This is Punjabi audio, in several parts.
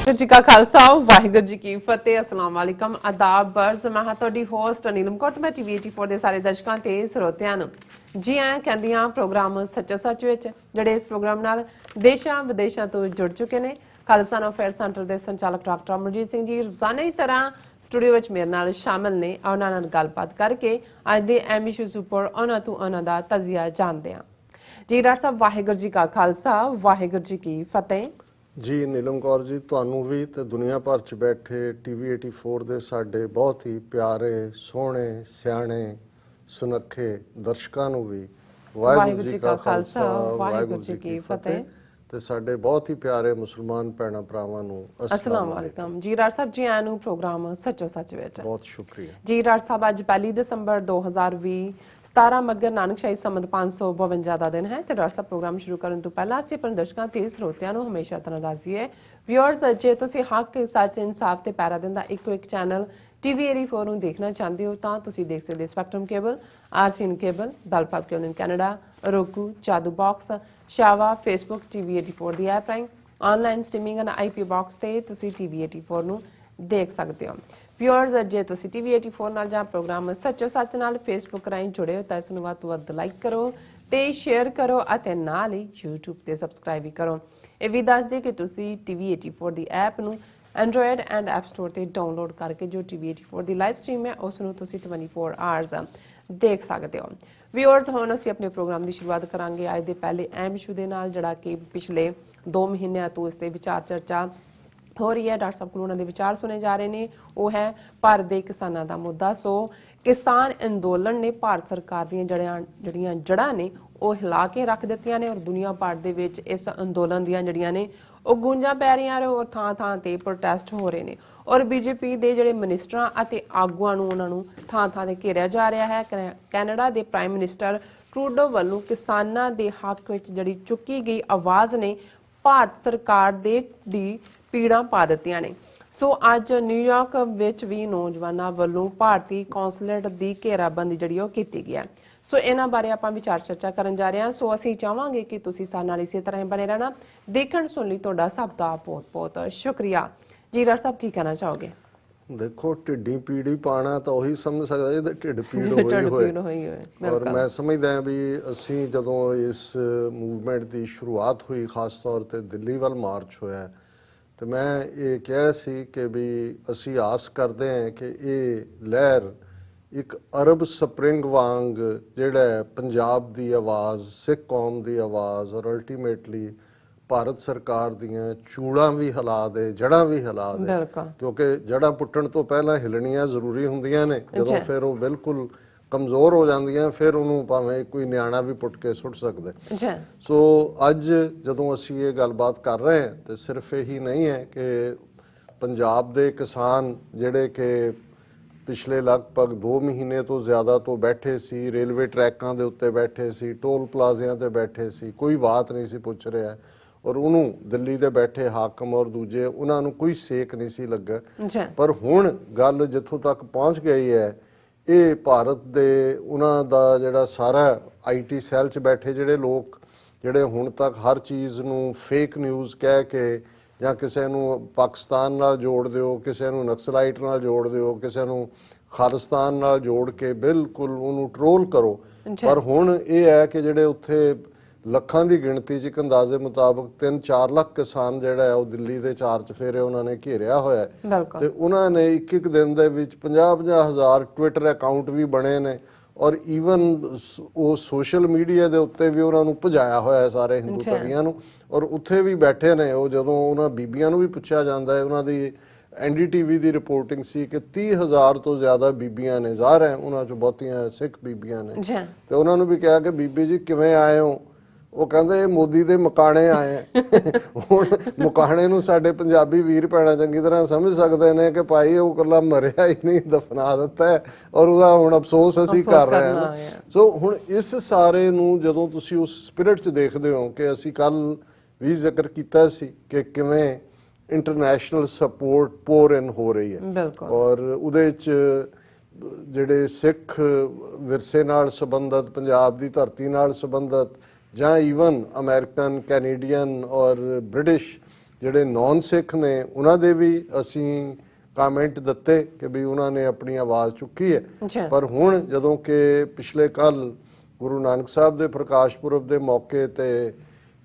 वाहिगुरू जी का खालसा वाहिगुरू जी की फतेह। अस्सलाम वालेकुम आदाब बर्ज। मैं हाँ तुहाडी होस्ट नीलम कौर। मैं टीवी 84 ਦੇ ਸਾਰੇ ਦਰਸ਼ਕਾਂ ਤੇ ਸਰੋਤਿਆਂ ਨੂੰ ਜੀ ਆਇਆਂ ਕਹਿੰਦੀਆਂ ਪ੍ਰੋਗਰਾਮ ਸੱਚੋ ਸੱਚ ਵਿੱਚ ਜਿਹੜੇ ਇਸ ਪ੍ਰੋਗਰਾਮ ਨਾਲ ਦੇਸ਼ਾਂ ਵਿਦੇਸ਼ਾਂ ਤੋਂ ਜੁੜ ਚੁੱਕੇ ਨੇ। ਖਾਲਸਾ ਅਫੇਅਰ ਸੈਂਟਰ ਦੇ ਸੰਚਾਲਕ ਡਾਕਟਰ ਅਮਰਜੀਤ ਸਿੰਘ ਜੀ ਰੋਜ਼ਾਨਾ ਦੀ ਤਰ੍ਹਾਂ ਸਟੂਡੀਓ ਵਿੱਚ ਮੇਰੇ ਨਾਲ ਸ਼ਾਮਲ ਨੇ। ਉਹਨਾਂ ਨਾਲ ਗੱਲਬਾਤ ਕਰਕੇ ਅੱਜ ਦੇ ਅਹਿਮ ਇਸ਼ੂਜ਼ ਉੱਪਰ ਉਹਨਾਂ ਤੋਂ ਉਹਨਾਂ ਦਾ ਤਜਜ਼ੀਆ ਜਾਣਦੇ ਹਾਂ। ਜੀ ਡਾਕਟਰ ਸਾਹਿਬ ਵਾਹਿਗੁਰੂ ਜੀ ਕਾ ਖਾਲਸਾ ਵਾਹਿਗੁਰੂ ਜੀ ਕੀ ਫਤਿਹ। जी नीलम कौर जी ਤੁਹਾਨੂੰ ਵੀ ਤੇ ਦੁਨੀਆ ਭਰ ਚ ਬੈਠੇ ਟੀਵੀ 84 ਦੇ ਸਾਡੇ ਬਹੁਤ ਹੀ ਪਿਆਰੇ ਸੋਹਣੇ ਸਿਆਣੇ ਸੁਨੱਖੇ ਦਰਸ਼ਕਾਂ ਨੂੰ ਵੀ ਵਾਹਿਗੁਰੂ ਜੀ ਕਾ ਖਾਲਸਾ ਵਾਹਿਗੁਰੂ ਜੀ ਕੀ ਫਤਿਹ ਤੇ ਸਾਡੇ ਬਹੁਤ ਹੀ ਪਿਆਰੇ ਮੁਸਲਮਾਨ ਭੈਣਾਂ ਭਰਾਵਾਂ ਨੂੰ अस्सलाम वालेकुम। जी डॉक्टर साहब जी आनू प्रोग्राम सचो सच विच बहुत शुक्रिया जी। डॉक्टर साहब अज 1 दिसंबर 2020 17 मगर नानकशाही संमत 552 ਦਾ ਦਿਨ ਹੈ ਤੇ ਡਾਕਟਰ ਸਾਹਿਬ ਪ੍ਰੋਗਰਾਮ ਸ਼ੁਰੂ ਕਰਨ ਤੋਂ ਪਹਿਲਾਂ ਅਸੀਂ ਆਪਣੇ ਦਰਸ਼ਕਾਂ ਤੇ ਸਰੋਤਿਆਂ ਨੂੰ ਹਮੇਸ਼ਾ ਤਰ੍ਹਾਂ ਦੱਸਦੀ ਹੈ ਵਿਊਅਰਸ ਜੇ ਤੁਸੀਂ ਹੱਕ ਸੱਚ ਇਨਸਾਫ ਤੇ ਪੈਰਾ ਦਿੰਦਾ ਇੱਕੋ ਇੱਕ ਚੈਨਲ ਟੀਵੀ 84 ਨੂੰ ਦੇਖਣਾ ਚਾਹੁੰਦੇ ਹੋ ਤਾਂ ਤੁਸੀਂ ਦੇਖ ਸਕਦੇ ਸਪੈਕਟਰਮ ਕੇਬਲ ਆਰਸੀਐਨ ਕੇਬਲ ਦਲਪਾਪ cable in Canada Roku Jadoo box ਸ਼ਾਵਾ ਫੇਸਬੁੱਕ ਟੀਵੀ 84 ਦੀ ਐਪ ਰਾਹੀਂ online streaming and IP box ਤੇ ਤੁਸੀਂ ਟੀਵੀ 84 ਨੂੰ ਦੇਖ ਸਕਦੇ ਹੋ। ਵਿਊਅਰਸ ਜੇ ਤੁਸੀਂ ਟੀਵੀ 84 ਨਾਲ ਜਾਂ ਪ੍ਰੋਗਰਾਮ ਸੱਚੋ ਸੱਚ ਨਾਲ ਫੇਸਬੁੱਕ ਰਾਹੀਂ ਜੁੜੇ ਹੋ ਤਾਂ ਇਸ ਨੂੰ ਵੱਧ ਤੋਂ ਵੱਧ ਲਾਈਕ ਕਰੋ ਤੇ ਸ਼ੇਅਰ ਕਰੋ ਅਤੇ ਨਾਲ ਹੀ YouTube ਤੇ ਸਬਸਕ੍ਰਾਈਬ ਵੀ ਕਰੋ। ਇਹ ਵੀ ਦੱਸ ਦੇ ਕਿ ਤੁਸੀਂ ਟੀਵੀ 84 ਦੀ ਐਪ ਨੂੰ ਐਂਡਰੋਇਡ ਐਂਡ ਐਪ ਸਟੋਰ ਤੇ ਡਾਊਨਲੋਡ ਕਰਕੇ ਜੋ ਟੀਵੀ 84 ਦੀ ਲਾਈਵ ਸਟ੍ਰੀਮ ਹੈ ਉਸ ਨੂੰ ਤੁਸੀਂ 24 ਆਵਰਸ ਦੇਖ ਸਕਦੇ ਹੋ। ਵਿਊਅਰਸ ਹੁਣ ਅਸੀਂ ਆਪਣੇ ਪ੍ਰੋਗਰਾਮ ਦੀ ਸ਼ੁਰੂਆਤ ਕਰਾਂਗੇ ਅੱਜ ਦੇ ਪਹਿਲੇ ਅਹਿਮ ਇਸ਼ੂ ਦੇ ਨਾਲ ਜਿਹੜਾ ਕਿ ਪਿਛਲੇ 2 ਮਹੀਨਿਆਂ ਤੋਂ ਇਸ ਤੇ ਵਿਚਾਰ ਚਰਚਾ ਹੋ ਰਹੀ ਹੈ। ਡਾਕਟਰ ਸਾਹਿਬ ਕੋਲ ਉਹਨਾਂ ਦੇ ਵਿਚਾਰ ਸੁਣੇ ਜਾ ਰਹੇ ਨੇ। ਉਹ ਹੈ ਭਾਰਤ ਦੇ ਕਿਸਾਨਾਂ ਦਾ ਮੁੱਦਾ। ਸੋ ਕਿਸਾਨ ਅੰਦੋਲਨ ਨੇ ਭਾਰਤ ਸਰਕਾਰ ਦੀਆਂ ਜਿਹੜੀਆਂ ਜੜ੍ਹਾਂ ਨੇ ਉਹ ਹਿਲਾ ਕੇ ਰੱਖ ਦਿੱਤੀਆਂ ਨੇ ਔਰ ਦੁਨੀਆ ਭਰ ਦੇ ਵਿੱਚ ਇਸ ਅੰਦੋਲਨ ਦੀਆਂ ਜਿਹੜੀਆਂ ਨੇ ਉਹ ਗੂੰਜਾਂ ਪੈ ਰਹੀਆਂ ਨੇ ਔਰ ਥਾਂ ਥਾਂ ਤੇ ਪ੍ਰੋਟੈਸਟ ਹੋ ਰਹੇ ਨੇ ਔਰ ਬੀਜੇਪੀ ਦੇ ਜਿਹੜੇ ਮਿਨਿਸਟਰਾਂ ਅਤੇ ਆਗੂਆਂ ਨੂੰ ਉਹਨਾਂ ਨੂੰ ਥਾਂ ਥਾਂ ਤੇ ਘੇਰਿਆ ਜਾ ਰਿਹਾ ਹੈ। ਕੈਨੇਡਾ ਦੇ ਪ੍ਰਾਈਮ ਮਿਨਿਸਟਰ ਟਰੂਡੋ ਵੱਲੋਂ ਕਿਸਾਨਾਂ ਦੇ ਹੱਕ ਵਿੱਚ ਜਿਹੜੀ ਚੁੱਕੀ ਗਈ ਆਵਾਜ਼ ਨੇ ਭਾਰਤ ਸਰਕਾਰ ਦੀ ਪੀੜਾਂ ਪਾ ਦਿੱਤੀਆਂ ਨੇ। ਸੋ ਅੱਜ ਨਿਊਯਾਰਕ ਵਿੱਚ ਵੀ ਨੌਜਵਾਨਾਂ ਵੱਲੋਂ ਭਾਰਤੀ ਕੌਂਸਲੇਟ ਦੀ ਘੇਰਾਬੰਦੀ ਜਿਹੜੀ ਉਹ ਕੀਤੀ ਗਈ ਹੈ। ਸੋ ਇਹਨਾਂ ਬਾਰੇ ਆਪਾਂ ਵਿਚਾਰ ਚਰਚਾ ਕਰਨ ਜਾ ਰਹੇ ਹਾਂ। ਸੋ ਅਸੀਂ ਚਾਹਾਂਗੇ ਕਿ ਤੁਸੀਂ ਸਾਡੇ ਨਾਲ ਇਸੇ ਤਰ੍ਹਾਂ ਹੀ ਬਣੇ ਰਹਿਣਾ। ਦੇਖਣ ਸੁਣ ਲਈ ਤੁਹਾਡਾ ਸਭ ਦਾ ਬਹੁਤ ਬਹੁਤ ਸ਼ੁਕਰੀਆ। ਜੀ ਡਾਕਟਰ ਸਾਹਿਬ ਕੀ ਕਹਿਣਾ ਚਾਹੋਗੇ? ਦੇਖੋ ਢਿੱਡੀ ਪੀੜੀ ਪਾਣਾ ਤਾਂ ਉਹੀ ਸਮਝ ਸਕਦਾ ਜਿਹਦੇ ਢਿੱਡ ਪੀੜ ਹੋਈ ਹੋਏ ਔਰ ਮੈਂ ਸਮਝਦਾ ਵੀ ਅਸੀਂ ਜਦੋਂ ਇਸ ਮੂਵਮੈਂਟ ਦੀ ਸ਼ੁਰੂਆਤ ਹੋਈ ਖਾਸ ਤੌਰ ਤੇ ਦਿੱਲੀ ਵੱਲ ਮਾਰਚ ਹੋਇਆ ਤੇ ਮੈਂ ਇਹ ਕਿਹਾ ਸੀ ਕਿ ਵੀ ਅਸੀਂ ਆਸ ਕਰਦੇ ਹਾਂ ਕਿ ਇਹ ਲਹਿਰ ਇੱਕ ਅਰਬ ਸਪਰਿੰਗ ਵਾਂਗ ਜਿਹੜਾ ਪੰਜਾਬ ਦੀ ਆਵਾਜ਼ ਸਿੱਖ ਕੌਮ ਦੀ ਆਵਾਜ਼ ਔਰ ਅਲਟੀਮੇਟਲੀ ਭਾਰਤ ਸਰਕਾਰ ਦੀਆਂ ਚੂੜਾਂ ਵੀ ਹਿਲਾ ਦੇ ਜੜ੍ਹਾਂ ਵੀ ਹਿਲਾ ਦੇ ਕਿਉਂਕਿ ਜੜ੍ਹਾਂ ਪੁੱਟਣ ਤੋਂ ਪਹਿਲਾਂ ਹਿਲਣੀਆਂ ਜ਼ਰੂਰੀ ਹੁੰਦੀਆਂ ਨੇ। ਜਦੋਂ ਫਿਰ ਉਹ ਬਿਲਕੁਲ ਕਮਜ਼ੋਰ ਹੋ ਜਾਂਦੀਆਂ ਫਿਰ ਉਹਨੂੰ ਭਾਵੇਂ ਕੋਈ ਨਿਆਣਾ ਵੀ ਪੁੱਟ ਕੇ ਸੁੱਟ ਸਕਦੇ। ਸੋ ਅੱਜ ਜਦੋਂ ਅਸੀਂ ਇਹ ਗੱਲਬਾਤ ਕਰ ਰਹੇ ਹਾਂ ਤੇ ਸਿਰਫ ਇਹੀ ਨਹੀਂ ਹੈ ਕਿ ਪੰਜਾਬ ਦੇ ਕਿਸਾਨ ਜਿਹੜੇ ਕਿ ਪਿਛਲੇ ਲਗਭਗ 2 ਮਹੀਨੇ ਤੋਂ ਜ਼ਿਆਦਾ ਤੋਂ ਬੈਠੇ ਸੀ ਰੇਲਵੇ ਟਰੈਕਾਂ ਦੇ ਉੱਤੇ ਬੈਠੇ ਸੀ ਟੋਲ ਪਲਾਜ਼ਿਆਂ ਤੇ ਬੈਠੇ ਸੀ ਕੋਈ ਬਾਤ ਨਹੀਂ ਸੀ ਪੁੱਛ ਰਿਹਾ ਔਰ ਉਹਨੂੰ ਦਿੱਲੀ ਦੇ ਬੈਠੇ ਹਾਕਮ ਔਰ ਦੂਜੇ ਉਹਨਾਂ ਨੂੰ ਕੋਈ ਸੇਕ ਨਹੀਂ ਸੀ ਲੱਗਾ। ਪਰ ਹੁਣ ਗੱਲ ਜਿੱਥੋਂ ਤੱਕ ਪਹੁੰਚ ਗਈ ਹੈ ਇਹ ਭਾਰਤ ਦੇ ਉਹਨਾਂ ਦਾ ਜਿਹੜਾ ਸਾਰਾ ਆਈਟੀ ਸੈੱਲ 'ਚ ਬੈਠੇ ਜਿਹੜੇ ਲੋਕ ਜਿਹੜੇ ਹੁਣ ਤੱਕ ਹਰ ਚੀਜ਼ ਨੂੰ ਫੇਕ ਨਿਊਜ਼ ਕਹਿ ਕੇ ਜਾਂ ਕਿਸੇ ਨੂੰ ਪਾਕਿਸਤਾਨ ਨਾਲ ਜੋੜ ਦਿਓ ਕਿਸੇ ਨੂੰ ਨਕਸਲਾਈਟ ਨਾਲ ਜੋੜ ਦਿਓ ਕਿਸੇ ਨੂੰ ਖਾਲਿਸਤਾਨ ਨਾਲ ਜੋੜ ਕੇ ਬਿਲਕੁਲ ਉਹਨੂੰ ਟਰੋਲ ਕਰੋ। ਪਰ ਹੁਣ ਇਹ ਹੈ ਕਿ ਜਿਹੜੇ ਉੱਥੇ ਲੱਖਾਂ ਦੀ ਗਿਣਤੀ 'ਚ ਇੱਕ ਅੰਦਾਜ਼ੇ ਮੁਤਾਬਕ 3-4 ਲੱਖ ਕਿਸਾਨ ਜਿਹੜਾ ਹੈ ਉਹ ਦਿੱਲੀ ਦੇ 4 ਚਫੇਰੇ ਉਹਨਾਂ ਨੇ ਘੇਰਿਆ ਹੋਇਆ ਤੇ ਉਹਨਾਂ ਨੇ ਇੱਕ ਦਿਨ ਦੇ ਵਿੱਚ 50-50 ਹਜ਼ਾਰ ਟਵਿੱਟਰ ਅਕਾਊਂਟ ਵੀ ਬਣੇ ਨੇ ਔਰ ਈਵਨ ਉਹ ਸੋਸ਼ਲ ਮੀਡੀਆ ਦੇ ਉੱਤੇ ਵੀ ਉਹਨਾਂ ਨੂੰ ਭਜਾਇਆ ਹੋਇਆ ਸਾਰੇ ਹਿੰਦੂ ਧੜੀਆਂ ਨੂੰ ਔਰ ਉੱਥੇ ਵੀ ਬੈਠੇ ਨੇ। ਉਹ ਜਦੋਂ ਉਹਨਾਂ ਬੀਬੀਆਂ ਨੂੰ ਵੀ ਪੁੱਛਿਆ ਜਾਂਦਾ ਹੈ ਉਹਨਾਂ ਦੀ NDTV ਦੀ ਰਿਪੋਰਟਿੰਗ ਸੀ ਕਿ 30,000 ਤੋਂ ਜ਼ਿਆਦਾ ਬੀਬੀਆਂ ਨੇ ਜ਼ਾਹਰ ਹੈ ਉਹਨਾਂ 'ਚੋਂ ਬਹੁਤੀਆਂ ਸਿੱਖ ਬੀਬੀਆਂ ਨੇ ਤੇ ਉਹਨਾਂ ਨੂੰ ਵੀ ਕਿਹਾ ਕਿ ਬੀਬੀ ਜੀ ਕਿਵੇਂ ਆਏ ਹੋ? ਉਹ ਕਹਿੰਦੇ ਇਹ ਮੋਦੀ ਦੇ ਮਕਾਣੇ ਆਏ ਹੁਣ ਮਕਾਣੇ ਨੂੰ ਸਾਡੇ ਪੰਜਾਬੀ ਵੀਰ ਭੈਣਾਂ ਚੰਗੀ ਤਰ੍ਹਾਂ ਸਮਝ ਸਕਦੇ ਨੇ ਕਿ ਭਾਈ ਉਹ ਇਕੱਲਾ ਮਰਿਆ ਹੀ ਨਹੀਂ ਦਫਨਾ ਦਿੱਤਾ ਹੈ ਔਰ ਉਹਦਾ ਹੁਣ ਅਫਸੋਸ ਅਸੀਂ ਕਰ ਰਹੇ ਹਾਂ। ਸੋ ਹੁਣ ਇਸ ਸਾਰੇ ਨੂੰ ਜਦੋਂ ਤੁਸੀਂ ਉਸ ਸਪਿਰਿਟ 'ਚ ਦੇਖਦੇ ਹੋ ਕਿ ਅਸੀਂ ਕੱਲ ਵੀ ਜ਼ਿਕਰ ਕੀਤਾ ਸੀ ਕਿ ਕਿਵੇਂ ਇੰਟਰਨੈਸ਼ਨਲ ਸਪੋਰਟ ਪੋਰ ਇਨ ਹੋ ਰਹੀ ਹੈ ਔਰ ਉਹਦੇ 'ਚ ਜਿਹੜੇ ਸਿੱਖ ਵਿਰਸੇ ਨਾਲ ਸੰਬੰਧਿਤ ਪੰਜਾਬ ਦੀ ਧਰਤੀ ਨਾਲ ਸੰਬੰਧਿਤ ਜਾਂ ਈਵਨ ਅਮਰੀਕਨ ਕੈਨੇਡੀਅਨ ਔਰ ਬ੍ਰਿਟਿਸ਼ ਜਿਹੜੇ ਨੌਨ ਸਿੱਖ ਨੇ ਉਹਨਾਂ ਦੇ ਵੀ ਅਸੀਂ ਕਾਮੈਂਟ ਦਿੱਤੇ ਕਿ ਵੀ ਉਹਨਾਂ ਨੇ ਆਪਣੀ ਆਵਾਜ਼ ਚੁੱਕੀ ਹੈ। ਪਰ ਹੁਣ ਜਦੋਂ ਕਿ ਪਿਛਲੇ ਕੱਲ ਗੁਰੂ ਨਾਨਕ ਸਾਹਿਬ ਦੇ ਪ੍ਰਕਾਸ਼ ਪੁਰਬ ਦੇ ਮੌਕੇ ਤੇ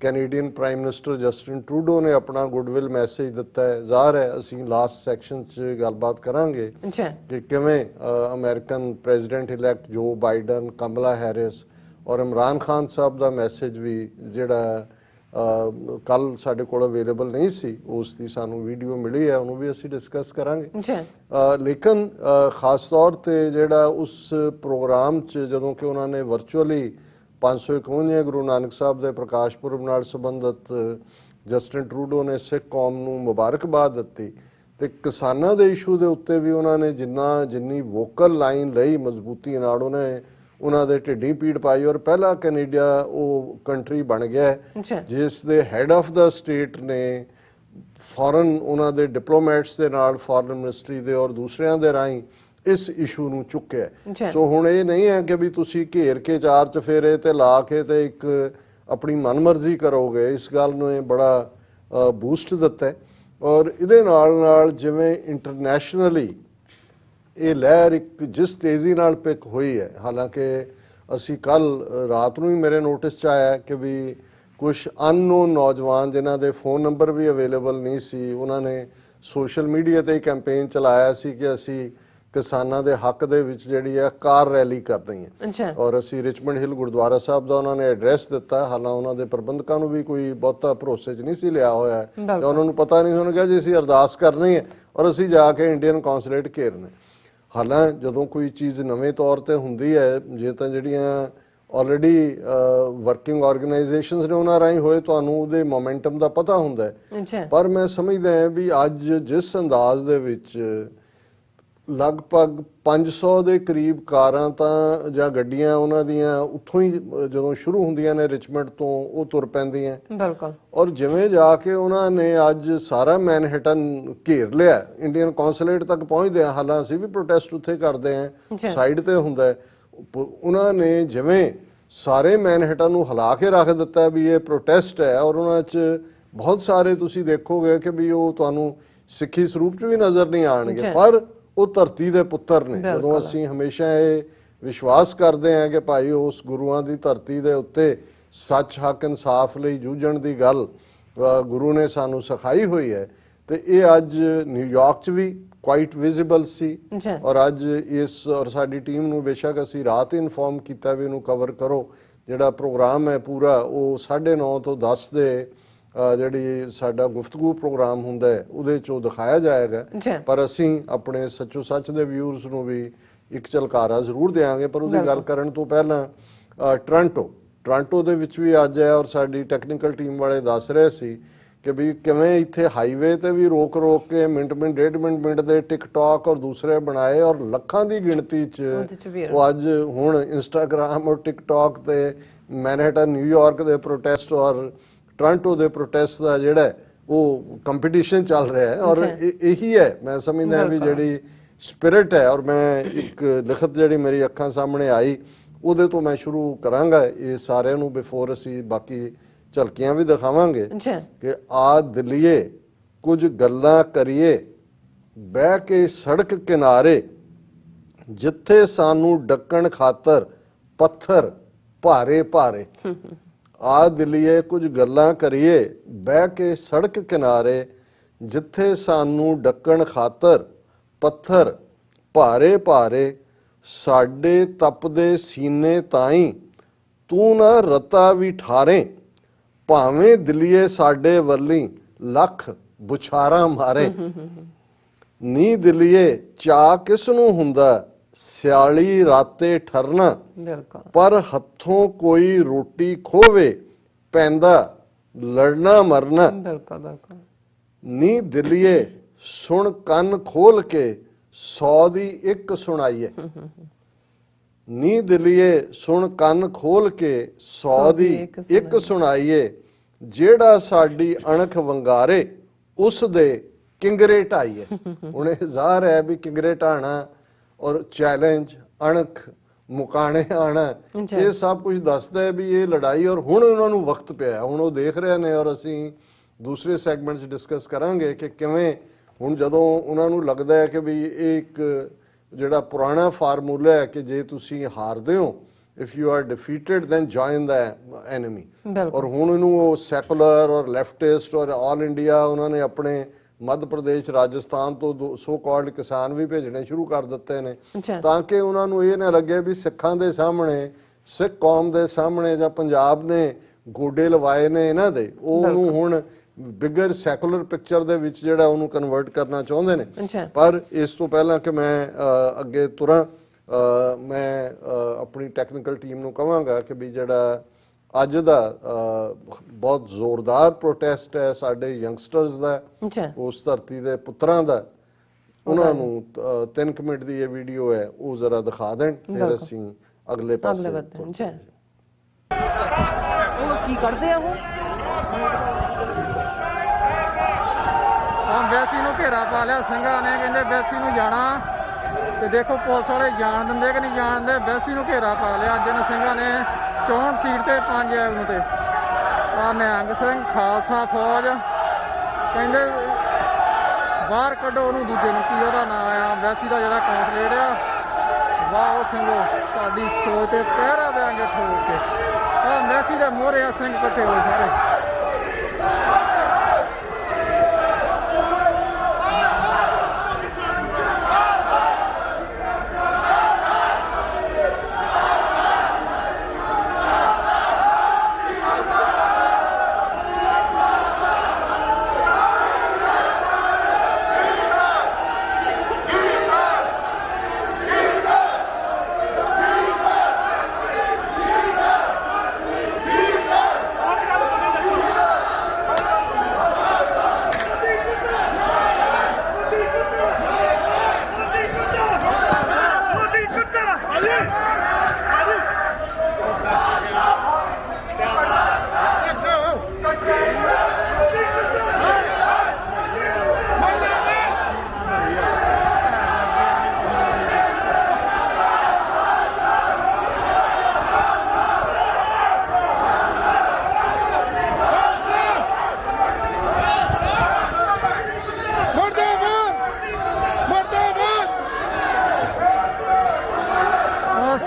Canadian prime minister Justin Trudeau ਨੇ ਆਪਣਾ ਗੁੱਡਵਿਲ ਮੈਸੇਜ ਦਿੱਤਾ ਹੈ। ਜ਼ਾਹਰ ਹੈ ਅਸੀਂ ਲਾਸਟ ਸੈਕਸ਼ਨ 'ਚ ਗੱਲਬਾਤ ਕਰਾਂਗੇ ਕਿ ਕਿਵੇਂ ਅਮਰੀਕਨ ਪ੍ਰੈਜ਼ੀਡੈਂਟ ਇਲੈਕਟ ਜੋ ਬਾਈਡਨ, ਕਮਲਾ ਹੈਰਿਸ ਔਰ ਇਮਰਾਨ ਖਾਨ ਸਾਹਿਬ ਦਾ ਮੈਸੇਜ ਵੀ ਜਿਹੜਾ ਕੱਲ ਸਾਡੇ ਕੋਲ ਅਵੇਲੇਬਲ ਨਹੀਂ ਸੀ, ਉਸ ਦੀ ਸਾਨੂੰ ਵੀਡੀਓ ਮਿਲੀ ਹੈ, ਉਹਨੂੰ ਵੀ ਅਸੀਂ ਡਿਸਕਸ ਕਰਾਂਗੇ। ਲੇਕਿਨ ਖਾਸ ਤੌਰ ਤੇ ਜਿਹੜਾ ਉਸ ਪ੍ਰੋਗਰਾਮ 'ਚ ਜਦੋਂ ਕਿ ਉਹਨਾਂ ਨੇ ਵਰਚੁਅਲੀ 551 ਗੁਰੂ ਨਾਨਕ ਸਾਹਿਬ ਦੇ ਪ੍ਰਕਾਸ਼ ਪੁਰਬ ਨਾਲ ਸੰਬੰਧਿਤ ਜਸਟਿਨ ਟਰੂਡੋ ਨੇ ਸਿੱਖ ਕੌਮ ਨੂੰ ਮੁਬਾਰਕਬਾਦ ਦਿੱਤੀ ਤੇ ਕਿਸਾਨਾਂ ਦੇ ਇਸ਼ੂ ਦੇ ਉੱਤੇ ਵੀ ਉਹਨਾਂ ਨੇ ਜਿੰਨੀ ਵੋਕਲ ਲਾਈਨ ਲਈ ਮਜ਼ਬੂਤੀ ਨਾਲ ਉਹਨੇ ਉਹਨਾਂ ਦੇ ਢਿੱਡੀ ਪੀੜ ਪਾਈ ਔਰ ਪਹਿਲਾ ਕੈਨੇਡਾ ਉਹ ਕੰਟਰੀ ਬਣ ਗਿਆ ਜਿਸ ਦੇ ਹੈਡ ਆਫ ਦਾ ਸਟੇਟ ਨੇ ਫੋਰਨ ਉਹਨਾਂ ਦੇ ਡਿਪਲੋਮੈਟਸ ਦੇ ਨਾਲ ਫੋਰਨ ਮਿਨਿਸਟਰੀ ਦੇ ਔਰ ਦੂਸਰਿਆਂ ਦੇ ਰਾਹੀਂ ਇਸ ਇਸ਼ੂ ਨੂੰ ਚੁੱਕਿਆ। ਸੋ ਹੁਣ ਇਹ ਨਹੀਂ ਹੈ ਕਿ ਵੀ ਤੁਸੀਂ ਘੇਰ ਕੇ ਚਾਰ ਚਫੇਰੇ ਤੇ ਲਾ ਕੇ ਤੇ ਇੱਕ ਆਪਣੀ ਮਨਮਰਜ਼ੀ ਕਰੋਗੇ। ਇਸ ਗੱਲ ਨੂੰ ਇਹ ਬੜਾ ਬੂਸਟ ਦਿੱਤਾ ਔਰ ਇਹਦੇ ਨਾਲ ਜਿਵੇਂ ਇੰਟਰਨੈਸ਼ਨਲੀ ਇਹ ਲਹਿਰ ਇੱਕ ਜਿਸ ਤੇਜ਼ੀ ਨਾਲ ਪਿਕ ਹੋਈ ਹੈ, ਹਾਲਾਂਕਿ ਅਸੀਂ ਕੱਲ ਰਾਤ ਨੂੰ ਹੀ ਮੇਰੇ ਨੋਟਿਸ 'ਚ ਆਇਆ ਕਿ ਵੀ ਕੁਛ ਅਨਨੋਨ ਨੌਜਵਾਨ ਜਿਨ੍ਹਾਂ ਦੇ ਫੋਨ ਨੰਬਰ ਵੀ ਅਵੇਲੇਬਲ ਨਹੀਂ ਸੀ, ਉਹਨਾਂ ਨੇ ਸੋਸ਼ਲ ਮੀਡੀਆ ਤੇ ਕੈਂਪੇਨ ਚਲਾਇਆ ਸੀ ਕਿ ਅਸੀਂ ਕਿਸਾਨਾਂ ਦੇ ਹੱਕ ਦੇ ਵਿੱਚ ਜਿਹੜੀ ਹੈ ਕਾਰ ਰੈਲੀ ਕਰ ਰਹੀ ਹੈ ਔਰ ਅਸੀਂ ਰਿਚਮੰਡ ਹਿੱਲ ਗੁਰਦੁਆਰਾ ਸਾਹਿਬ ਦਾ ਉਹਨਾਂ ਨੇ ਐਡਰੈਸ ਦਿੱਤਾ। ਹਾਲਾਂ ਉਹਨਾਂ ਦੇ ਪ੍ਰਬੰਧਕਾਂ ਨੂੰ ਵੀ ਕੋਈ ਬਹੁਤਾ ਭਰੋਸੇ 'ਚ ਨਹੀਂ ਸੀ ਲਿਆ ਹੋਇਆ ਤੇ ਉਹਨਾਂ ਨੂੰ ਪਤਾ ਨਹੀਂ, ਉਹਨਾਂ ਕਿਹਾ ਜੀ ਅਸੀਂ ਅਰਦਾਸ ਕਰਨੀ ਹੈ ਔਰ ਅਸੀਂ ਜਾ ਕੇ ਇੰਡੀਅਨ ਕੌਂਸੂਲੇਟ ਘੇਰਨਾ। ਹਾਲਾਂ ਜਦੋਂ ਕੋਈ ਚੀਜ਼ ਨਵੇਂ ਤੌਰ ਤੇ ਹੁੰਦੀ ਹੈ, ਜੇ ਤਾਂ ਜਿਹੜੀਆਂ ਆਲਰੇਡੀ ਵਰਕਿੰਗ ਆਰਗੇਨਾਈਜੇਸ਼ਨਸ ਨੇ ਉਹਨਾਂ ਰਾਹੀਂ ਹੋਏ ਤੁਹਾਨੂੰ ਉਹਦੇ ਮੋਮੈਂਟਮ ਦਾ ਪਤਾ ਹੁੰਦਾ ਹੈ। ਪਰ ਮੈਂ ਸਮਝਦਾ ਹਾਂ ਵੀ ਅੱਜ ਜਿਸ ਅੰਦਾਜ਼ ਦੇ ਵਿੱਚ ਲਗਭਗ 500 ਦੇ ਕਰੀਬ ਕਾਰਾਂ ਤਾਂ ਜਾਂ ਗੱਡੀਆਂ ਉਹਨਾਂ ਦੀਆਂ ਉੱਥੋਂ ਹੀ ਜਦੋਂ ਸ਼ੁਰੂ ਹੁੰਦੀਆਂ ਨੇ ਰਿਚਮੰਡ ਤੋਂ ਉਹ ਤੁਰ ਪੈਂਦੀਆਂ ਬਿਲਕੁਲ ਔਰ ਜਿਵੇਂ ਜਾ ਕੇ ਉਹਨਾਂ ਨੇ ਅੱਜ ਸਾਰਾ ਮੈਨਹਟਨ ਘੇਰ ਲਿਆ, ਇੰਡੀਅਨ ਕੌਂਸੂਲੇਟ ਤੱਕ ਪਹੁੰਚਦੇ ਆ। ਹਾਲਾਂ ਅਸੀਂ ਵੀ ਪ੍ਰੋਟੈਸਟ ਉੱਥੇ ਕਰਦੇ ਹਾਂ, ਸਾਈਡ ਤੇ ਹੁੰਦਾ। ਉਹਨਾਂ ਨੇ ਜਿਵੇਂ ਸਾਰੇ ਮੈਨਹਟਨ ਨੂੰ ਹਿਲਾ ਕੇ ਰੱਖ ਦਿੱਤਾ ਵੀ ਇਹ ਪ੍ਰੋਟੈਸਟ ਹੈ ਔਰ ਉਹਨਾਂ 'ਚ ਬਹੁਤ ਸਾਰੇ ਤੁਸੀਂ ਦੇਖੋਗੇ ਕਿ ਵੀ ਉਹ ਤੁਹਾਨੂੰ ਸਿੱਖੀ ਸਰੂਪ 'ਚ ਵੀ ਨਜ਼ਰ ਨਹੀਂ ਆਉਣਗੇ, ਪਰ ਉਹ ਧਰਤੀ ਦੇ ਪੁੱਤਰ ਨੇ। ਜਦੋਂ ਅਸੀਂ ਹਮੇਸ਼ਾ ਇਹ ਵਿਸ਼ਵਾਸ ਕਰਦੇ ਹਾਂ ਕਿ ਭਾਈ ਉਸ ਗੁਰੂਆਂ ਦੀ ਧਰਤੀ ਦੇ ਉੱਤੇ ਸੱਚ, ਹੱਕ, ਇਨਸਾਫ ਲਈ ਜੂਝਣ ਦੀ ਗੱਲ ਗੁਰੂ ਨੇ ਸਾਨੂੰ ਸਿਖਾਈ ਹੋਈ ਹੈ ਤੇ ਇਹ ਅੱਜ ਨਿਊਯਾਰਕ 'ਚ ਵੀ ਕੁਆਇਟ ਵਿਜ਼ੀਬਲ ਸੀ ਔਰ ਅੱਜ ਇਸ ਔਰ ਸਾਡੀ ਟੀਮ ਨੂੰ ਬੇਸ਼ੱਕ ਅਸੀਂ ਰਾਤ ਹੀ ਇਨਫੋਰਮ ਕੀਤਾ ਵੀ ਇਹਨੂੰ ਕਵਰ ਕਰੋ। ਜਿਹੜਾ ਪ੍ਰੋਗਰਾਮ ਹੈ ਪੂਰਾ ਉਹ 9:30 ਤੋਂ 10 ਦੇ ਜਿਹੜੀ ਸਾਡਾ ਗੁਫ਼ਤਗੂ ਪ੍ਰੋਗਰਾਮ ਹੁੰਦਾ ਹੈ ਉਹਦੇ 'ਚੋਂ ਦਿਖਾਇਆ ਜਾਏਗਾ। ਪਰ ਅਸੀਂ ਆਪਣੇ ਸੱਚੋ ਸੱਚ ਦੇ ਵਿਊਅਰਸ ਨੂੰ ਵੀ ਇੱਕ ਝਲਕਾਰਾ ਜ਼ਰੂਰ ਦੇਵਾਂਗੇ। ਪਰ ਉਹਦੀ ਗੱਲ ਕਰਨ ਤੋਂ ਪਹਿਲਾਂ ਟੋਰਾਂਟੋ ਦੇ ਵਿੱਚ ਵੀ ਅੱਜ ਹੈ ਔਰ ਸਾਡੀ ਟੈਕਨੀਕਲ ਟੀਮ ਵਾਲੇ ਦੱਸ ਰਹੇ ਸੀ ਕਿ ਵੀ ਕਿਵੇਂ ਇੱਥੇ ਹਾਈਵੇ ਤੇ ਵੀ ਰੋਕ ਕੇ ਮਿੰਟ 1.5 ਦੇ ਟਿਕਟੌਕ ਔਰ ਦੂਸਰੇ ਬਣਾਏ ਔਰ ਲੱਖਾਂ ਦੀ ਗਿਣਤੀ 'ਚ ਉਹ ਅੱਜ ਹੁਣ ਇੰਸਟਾਗ੍ਰਾਮ ਔਰ ਟਿਕਟੌਕ ਤੇ ਮੈਨਹਟਨ ਨਿਊਯਾਰਕ ਦੇ ਪ੍ਰੋਟੈਸਟ ਔਰ ਟੋਰਾਂਟੋ ਦੇ ਪ੍ਰੋਟੈਸਟ ਦਾ ਜਿਹੜਾ ਉਹ ਕੰਪੀਟੀਸ਼ਨ ਚੱਲ ਰਿਹਾ ਹੈ ਔਰ ਇਹੀ ਹੈ ਮੈਂ ਸਮਝਦਾ ਵੀ ਜਿਹੜੀ ਸਪਿਰਿਟ ਹੈ। ਔਰ ਮੈਂ ਇੱਕ ਲਿਖਤ ਜਿਹੜੀ ਮੇਰੀ ਅੱਖਾਂ ਸਾਹਮਣੇ ਆਈ ਉਹਦੇ ਤੋਂ ਮੈਂ ਸ਼ੁਰੂ ਕਰਾਂਗਾ ਇਹ ਸਾਰਿਆਂ ਨੂੰ ਬਿਫੋਰ ਅਸੀਂ ਬਾਕੀ ਝਲਕੀਆਂ ਵੀ ਦਿਖਾਵਾਂਗੇ ਕਿ ਆ ਦਿੱਲੀਏ ਕੁਝ ਗੱਲਾਂ ਕਰੀਏ ਬਹਿ ਕੇ ਸੜਕ ਕਿਨਾਰੇ, ਜਿੱਥੇ ਸਾਨੂੰ ਡੱਕਣ ਖਾਤਰ ਪੱਥਰ ਭਾਰੇ ਭਾਰੇ। ਆ ਦਿੱਲੀਏ ਕੁਝ ਗੱਲਾਂ ਕਰੀਏ ਬਹਿ ਕੇ ਸੜਕ ਕਿਨਾਰੇ, ਜਿੱਥੇ ਸਾਨੂੰ ਡੱਕਣ ਖਾਤਰ ਪੱਥਰ ਭਾਰੇ ਭਾਰੇ। ਸਾਡੇ ਤਪਦੇ ਸੀਨੇ ਤਾਈਂ ਤੂੰ ਨਾ ਰਤਾ ਵੀ ਠਾਰੇ, ਭਾਵੇਂ ਦਿੱਲੀਏ ਸਾਡੇ ਵੱਲੀ ਲੱਖ ਬੁਛਾਰਾਂ ਮਾਰੇ। ਨੀ ਦਿੱਲੀਏ ਚਾਅ ਕਿਸ ਨੂੰ ਹੁੰਦਾ ਸਿਆਲੀ ਰਾਤੇ ਠਰਨਾ, ਪਰ ਹੱਥੋਂ ਕੋਈ ਰੋਟੀ ਖੋਵੇ ਪੈਂਦਾ ਲੜਨਾ ਮਰਨਾ। ਨੀ ਦਿੱਲੀਏ ਸੁਣ ਕੰਨ ਖੋਲ ਕੇ 100 ਦੀ ਇੱਕ ਸੁਣਾਈਏ। ਨੀ ਦਿੱਲੀਏ ਸੁਣ ਕੰਨ ਖੋਲ ਕੇ 100 ਦੀ ਇੱਕ ਸੁਣਾਈਏ, ਜਿਹੜਾ ਸਾਡੀ ਅਣਖ ਵੰਗਾਰੇ ਉਸ ਦੇ ਕਿੰਗਰੇ ਢਾਈਏ। ਹੁਣ ਇਹ ਜ਼ਾਹਰ ਹੈ ਵੀ ਕਿੰਗਰੇ ਢਾਣਾ ਔਰ ਚੈਲੰਜ, ਅਣਖ ਮੁਕਾਣੇ ਆਣਾ, ਇਹ ਸਭ ਕੁਝ ਦੱਸਦਾ ਹੈ ਵੀ ਇਹ ਲੜਾਈ ਔਰ ਹੁਣ ਉਹਨਾਂ ਨੂੰ ਵਕਤ ਪਿਆ, ਹੁਣ ਉਹ ਦੇਖ ਰਹੇ ਨੇ ਔਰ ਅਸੀਂ ਦੂਸਰੇ ਸੈਗਮੈਂਟ 'ਚ ਡਿਸਕਸ ਕਰਾਂਗੇ ਕਿ ਕਿਵੇਂ ਹੁਣ ਜਦੋਂ ਉਹਨਾਂ ਨੂੰ ਲੱਗਦਾ ਹੈ ਕਿ ਵੀ ਇਹ ਇੱਕ ਜਿਹੜਾ ਪੁਰਾਣਾ ਫਾਰਮੂਲਾ ਹੈ ਕਿ ਜੇ ਤੁਸੀਂ ਹਾਰਦੇ ਹੋ, if you are defeated then join the enemy, ਔਰ ਹੁਣ ਇਹਨੂੰ ਉਹ ਸੈਕੂਲਰ ਔਰ ਲੈਫਟਿਸਟ ਔਰ ਆਲ ਇੰਡੀਆ ਉਹਨਾਂ ਨੇ ਆਪਣੇ ਮੱਧ ਪ੍ਰਦੇਸ਼ ਰਾਜਸਥਾਨ ਤੋਂ ਸੋ ਕਾਲਡ ਕਿਸਾਨ ਵੀ ਭੇਜਣੇ ਸ਼ੁਰੂ ਕਰ ਦਿੱਤੇ ਨੇ ਤਾਂ ਕਿ ਉਹਨਾਂ ਨੂੰ ਇਹ ਨਾ ਲੱਗੇ ਵੀ ਸਿੱਖਾਂ ਦੇ ਸਾਹਮਣੇ, ਸਿੱਖ ਕੌਮ ਦੇ ਸਾਹਮਣੇ ਜਾਂ ਪੰਜਾਬ ਨੇ ਗੋਡੇ ਲਵਾਏ ਨੇ ਇਹਨਾਂ ਦੇ, ਉਹਨੂੰ ਹੁਣ ਬਿਗਰ ਸੈਕੂਲਰ ਪਿਕਚਰ ਦੇ ਵਿੱਚ ਜਿਹੜਾ ਉਹਨੂੰ ਕਨਵਰਟ ਕਰਨਾ ਚਾਹੁੰਦੇ ਨੇ। ਪਰ ਇਸ ਤੋਂ ਪਹਿਲਾਂ ਕਿ ਮੈਂ ਅੱਗੇ ਤੁਰਾਂ, ਮੈਂ ਆਪਣੀ ਟੈਕਨੀਕਲ ਟੀਮ ਨੂੰ ਕਹਾਂਗਾ ਕਿ ਵੀ ਜਿਹੜਾ ਅੱਜ ਦਾ ਬਹੁਤ ਜ਼ੋਰਦਾਰ ਪ੍ਰੋਟੈਸਟ ਹੈ ਸਾਡੇ ਯੰਗਸਟਰਸ ਦਾ, ਉਸ ਧਰਤੀ ਦੇ ਪੁੱਤਰਾਂ ਦਾ, ਉਹਨਾਂ ਨੂੰ 3 ਮਿੰਟ ਦੀ ਇਹ ਵੀਡੀਓ ਹੈ ਉਹ ਜ਼ਰਾ ਦਿਖਾ ਦੇਣ, ਫਿਰ ਅਸੀਂ ਅਗਲੇ ਪਾਸੇ ਕੀ ਕਰਦੇ ਆ ਉਹ ਵੈਸੀ ਨੂੰ ਘੇਰਾ ਪਾ ਲਿਆ ਸਿੰਘਾਂ ਨੇ, ਕਹਿੰਦੇ ਵੈਸੀ ਨੂੰ ਜਾਣਾ, ਤੇ ਦੇਖੋ ਪੁਲਿਸ ਵਾਲੇ ਜਾਣ ਦਿੰਦੇ ਕਿ ਨਹੀਂ ਜਾਣ ਦਿੰਦੇ। ਵੈਸੀ ਨੂੰ ਘੇਰਾ ਪਾ ਲਿਆ ਅੱਜ ਇਹਨਾਂ ਸਿੰਘਾਂ ਨੇ 64 ਸੀਟ ਤੇ 5 ਐਵਨਿਊ ਤੇ। ਨਿਹੰਗ ਸਿੰਘ ਖਾਲਸਾ ਫੌਜ ਕਹਿੰਦੇ ਬਾਹਰ ਕੱਢੋ ਉਹਨੂੰ, ਦੂਜੇ ਨੂੰ, ਕੀ ਉਹਦਾ ਨਾਂ ਆ ਵੈਸੀ ਦਾ ਜਿਹੜਾ ਕੌਂਸਲੇਟ ਆ, ਵਾਹ ਸਿੰਘੋ ਤੁਹਾਡੀ ਸੋਚ ਤੇ ਪਹਿਰਾ ਦੇਾਂਗੇ ਠੋਕ ਕੇ। ਵੈਸੀ ਦੇ ਮੋਹਰੇ ਆ ਸਿੰਘ ਇਕੱਠੇ ਹੋਏ ਸਾਰੇ।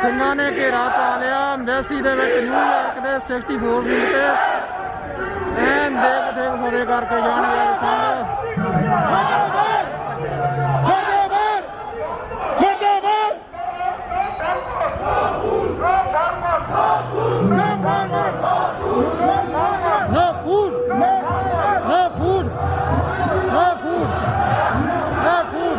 ਸਿੰਘਾਂ ਨੇ ਘੇਰਾ ਪਾ ਲਿਆ ਐਮਬੈਸੀ ਦੇ ਵਿੱਚ, ਨਿਊਯਾਰਕ ਦੇ 64 ਵੀਕ ਤੇ ਐਨ ਦੇਖ ਦੇਖ ਹੋਰੇ ਕਰਕੇ ਜਾਣਗੇ No food! No food! No food! No food!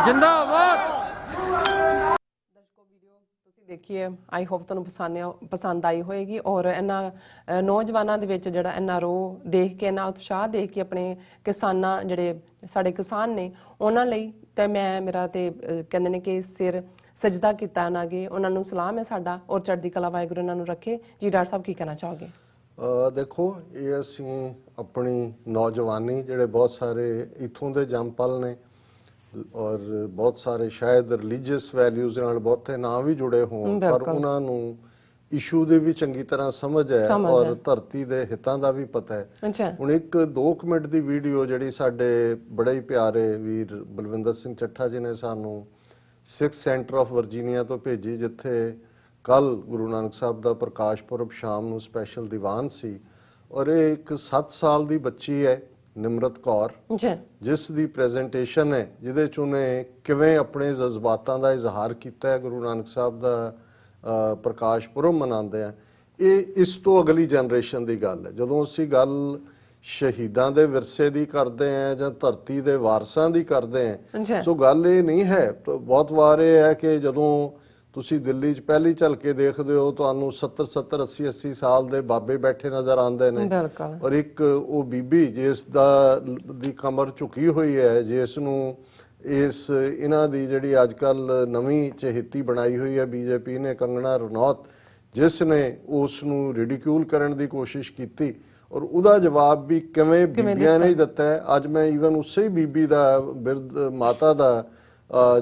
जिंदाबाद। ਦਰਸ਼ਕੋ ਵੀਡੀਓ ਤੁਸੀਂ ਦੇਖੀਏ, ਆਈ ਹੋਪ ਤੁਹਾਨੂੰ ਪਸੰਦ ਆਈ ਹੋਏਗੀ ਔਰ ਇਹਨਾਂ ਨੌਜਵਾਨਾਂ ਦੇ ਵਿੱਚ ਜਿਹੜਾ ਇਹਨਾਂ ਰੋਹ ਦੇਖ ਕੇ, ਇਹਨਾਂ ਉਤਸ਼ਾਹ ਦੇਖ ਕੇ ਆਪਣੇ ਕਿਸਾਨਾਂ ਜਿਹੜੇ ਸਾਡੇ ਕਿਸਾਨ ਨੇ ਉਹਨਾਂ ਲਈ ਤੇ ਮੈਂ ਮੇਰਾ ਤੇ ਕਹਿੰਦੇ ਨੇ ਕਿ ਸਿਰ ਸਜਦਾ ਕੀਤਾ ਇਹਨਾਂ ਅੱਗੇ, ਉਹਨਾਂ ਨੂੰ ਸਲਾਮ ਹੈ ਸਾਡਾ ਔਰ ਚੜ੍ਹਦੀ ਕਲਾ ਵਾਹਿਗੁਰੂ ਇਹਨਾਂ ਨੂੰ ਰੱਖੇ। ਜੀ ਡਾਕਟਰ ਸਾਹਿਬ ਕੀ ਕਹਿਣਾ ਚਾਹੋਗੇ? ਦੇਖੋ, ਇਹ ਅਸੀਂ ਆਪਣੀ ਨੌਜਵਾਨੀ ਜਿਹੜੇ ਬਹੁਤ ਸਾਰੇ ਇੱਥੋਂ ਦੇ ਜੰਮਪਲ ਨੇ ਔਰ ਬਹੁਤ ਸਾਰੇ ਸ਼ਾਇਦ ਰਿਲੀਜੀਅਸ ਵੈਲਿਊਜ਼ ਨਾਲ ਬਹੁਤੇ ਨਾ ਵੀ ਜੁੜੇ ਹੋਣ, ਪਰ ਉਹਨਾਂ ਨੂੰ ਇਸ਼ੂ ਦੀ ਵੀ ਚੰਗੀ ਤਰ੍ਹਾਂ ਸਮਝ ਹੈ ਔਰ ਧਰਤੀ ਦੇ ਹਿੱਤਾਂ ਦਾ ਵੀ ਪਤਾ ਹੈ। ਹੁਣ ਇੱਕ 2 ਮਿੰਟ ਦੀ ਵੀਡੀਓ ਜਿਹੜੀ ਸਾਡੇ ਬੜੇ ਹੀ ਪਿਆਰੇ ਵੀਰ ਬਲਵਿੰਦਰ ਸਿੰਘ ਚੱਠਾ ਜੀ ਨੇ ਸਾਨੂੰ ਸਿੱਖ ਸੈਂਟਰ ਆਫ ਵਰਜੀਨੀਆ ਤੋਂ ਭੇਜੀ, ਜਿੱਥੇ ਕੱਲ ਗੁਰੂ ਨਾਨਕ ਸਾਹਿਬ ਦਾ ਪ੍ਰਕਾਸ਼ ਪੁਰਬ ਸ਼ਾਮ ਨੂੰ ਸਪੈਸ਼ਲ ਦੀਵਾਨ ਸੀ, ਔਰ ਇਹ ਇੱਕ 7 ਸਾਲ ਦੀ ਬੱਚੀ ਹੈ ਨਿਮਰਤ ਕੌਰ, ਜਿਸ ਦੀ ਪ੍ਰੈਜੈਂਟੇਸ਼ਨ ਹੈ ਜਿਹਦੇ ਚ ਉਹਨੇ ਕਿਵੇਂ ਆਪਣੇ ਜਜ਼ਬਾਤਾਂ ਦਾ ਇਜ਼ਹਾਰ ਕੀਤਾ ਹੈ ਗੁਰੂ ਨਾਨਕ ਸਾਹਿਬ ਦਾ ਪ੍ਰਕਾਸ਼ ਪੁਰਬ ਮਨਾਉਂਦੇ ਆ। ਇਹ ਇਸ ਤੋਂ ਅਗਲੀ ਜਨਰੇਸ਼ਨ ਦੀ ਗੱਲ ਹੈ। ਜਦੋਂ ਅਸੀਂ ਗੱਲ ਸ਼ਹੀਦਾਂ ਦੇ ਵਿਰਸੇ ਦੀ ਕਰਦੇ ਆ ਜਾਂ ਧਰਤੀ ਦੇ ਵਾਰਸਾਂ ਦੀ ਕਰਦੇ ਆ, ਸੋ ਗੱਲ ਇਹ ਨਹੀਂ ਹੈ। ਬਹੁਤ ਵਾਰ ਇਹ ਹੈ ਕਿ ਜਦੋਂ ਤੁਸੀਂ ਦਿੱਲੀ 'ਚ ਪਹਿਲੀ ਝਲਕੇ ਦੇਖਦੇ ਹੋ, ਤੁਹਾਨੂੰ 70 80 ਸਾਲ ਦੇ ਬਾਬੇ ਬੈਠੇ ਨਜ਼ਰ ਆਉਂਦੇ ਨੇ, ਔਰ ਇੱਕ ਉਹ ਬੀਬੀ ਜਿਸ ਦੀ ਕਮਰ ਝੁਕੀ ਹੋਈ ਹੈ, ਜਿਸ ਨੂੰ ਇਹਨਾਂ ਦੀ ਜਿਹੜੀ ਅੱਜ ਕੱਲ ਨਵੀਂ ਚਹੇਤੀ ਬਣਾਈ ਹੋਈ ਹੈ ਬੀਜੇਪੀ ਨੇ, ਕੰਗਣਾ ਰਣੌਤ, ਜਿਸ ਨੇ ਉਸ ਨੂੰ ਰਿਡੀਕਿਊਲ ਕਰਨ ਦੀ ਕੋਸ਼ਿਸ਼ ਕੀਤੀ ਔਰ ਉਹਦਾ ਜਵਾਬ ਵੀ ਕਿਵੇਂ ਬੀਬੀਆਂ ਨੇ ਦਿੱਤਾ ਹੈ। ਅੱਜ ਮੈਂ ਈਵਨ ਉਸੇ ਹੀ ਬੀਬੀ ਦਾ ਬਿਰਧ ਮਾਤਾ ਦਾ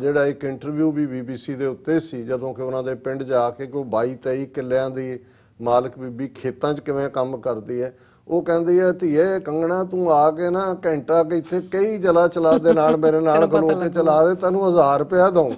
ਜਿਹੜਾ ਇੱਕ ਇੰਟਰਵਿਊ ਵੀ BBC ਦੇ ਉੱਤੇ ਸੀ, ਜਦੋਂ ਕਿ ਉਹਨਾਂ ਦੇ ਪਿੰਡ ਜਾ ਕੇ ਕੋਈ 22-23 ਕਿੱਲਿਆਂ ਦੀ ਮਾਲਕ ਬੀਬੀ ਖੇਤਾਂ 'ਚ ਕਿਵੇਂ ਕੰਮ ਕਰਦੀ ਹੈ। ਉਹ ਕਹਿੰਦੀ ਹੈ, ਧੀਏ ਕੰਗਣਾ ਤੂੰ ਆ ਕੇ ਨਾ ਘੰਟਾ ਕਿ ਇੱਥੇ ਕਈ ਚਲਾ ਦੇ ਨਾਲ ਮੇਰੇ ਨਾਲ ਖਲੋ ਕੇ ਚਲਾ ਦੇ, ਤੈਨੂੰ 1000 ਰੁਪਇਆ ਦਊਂ।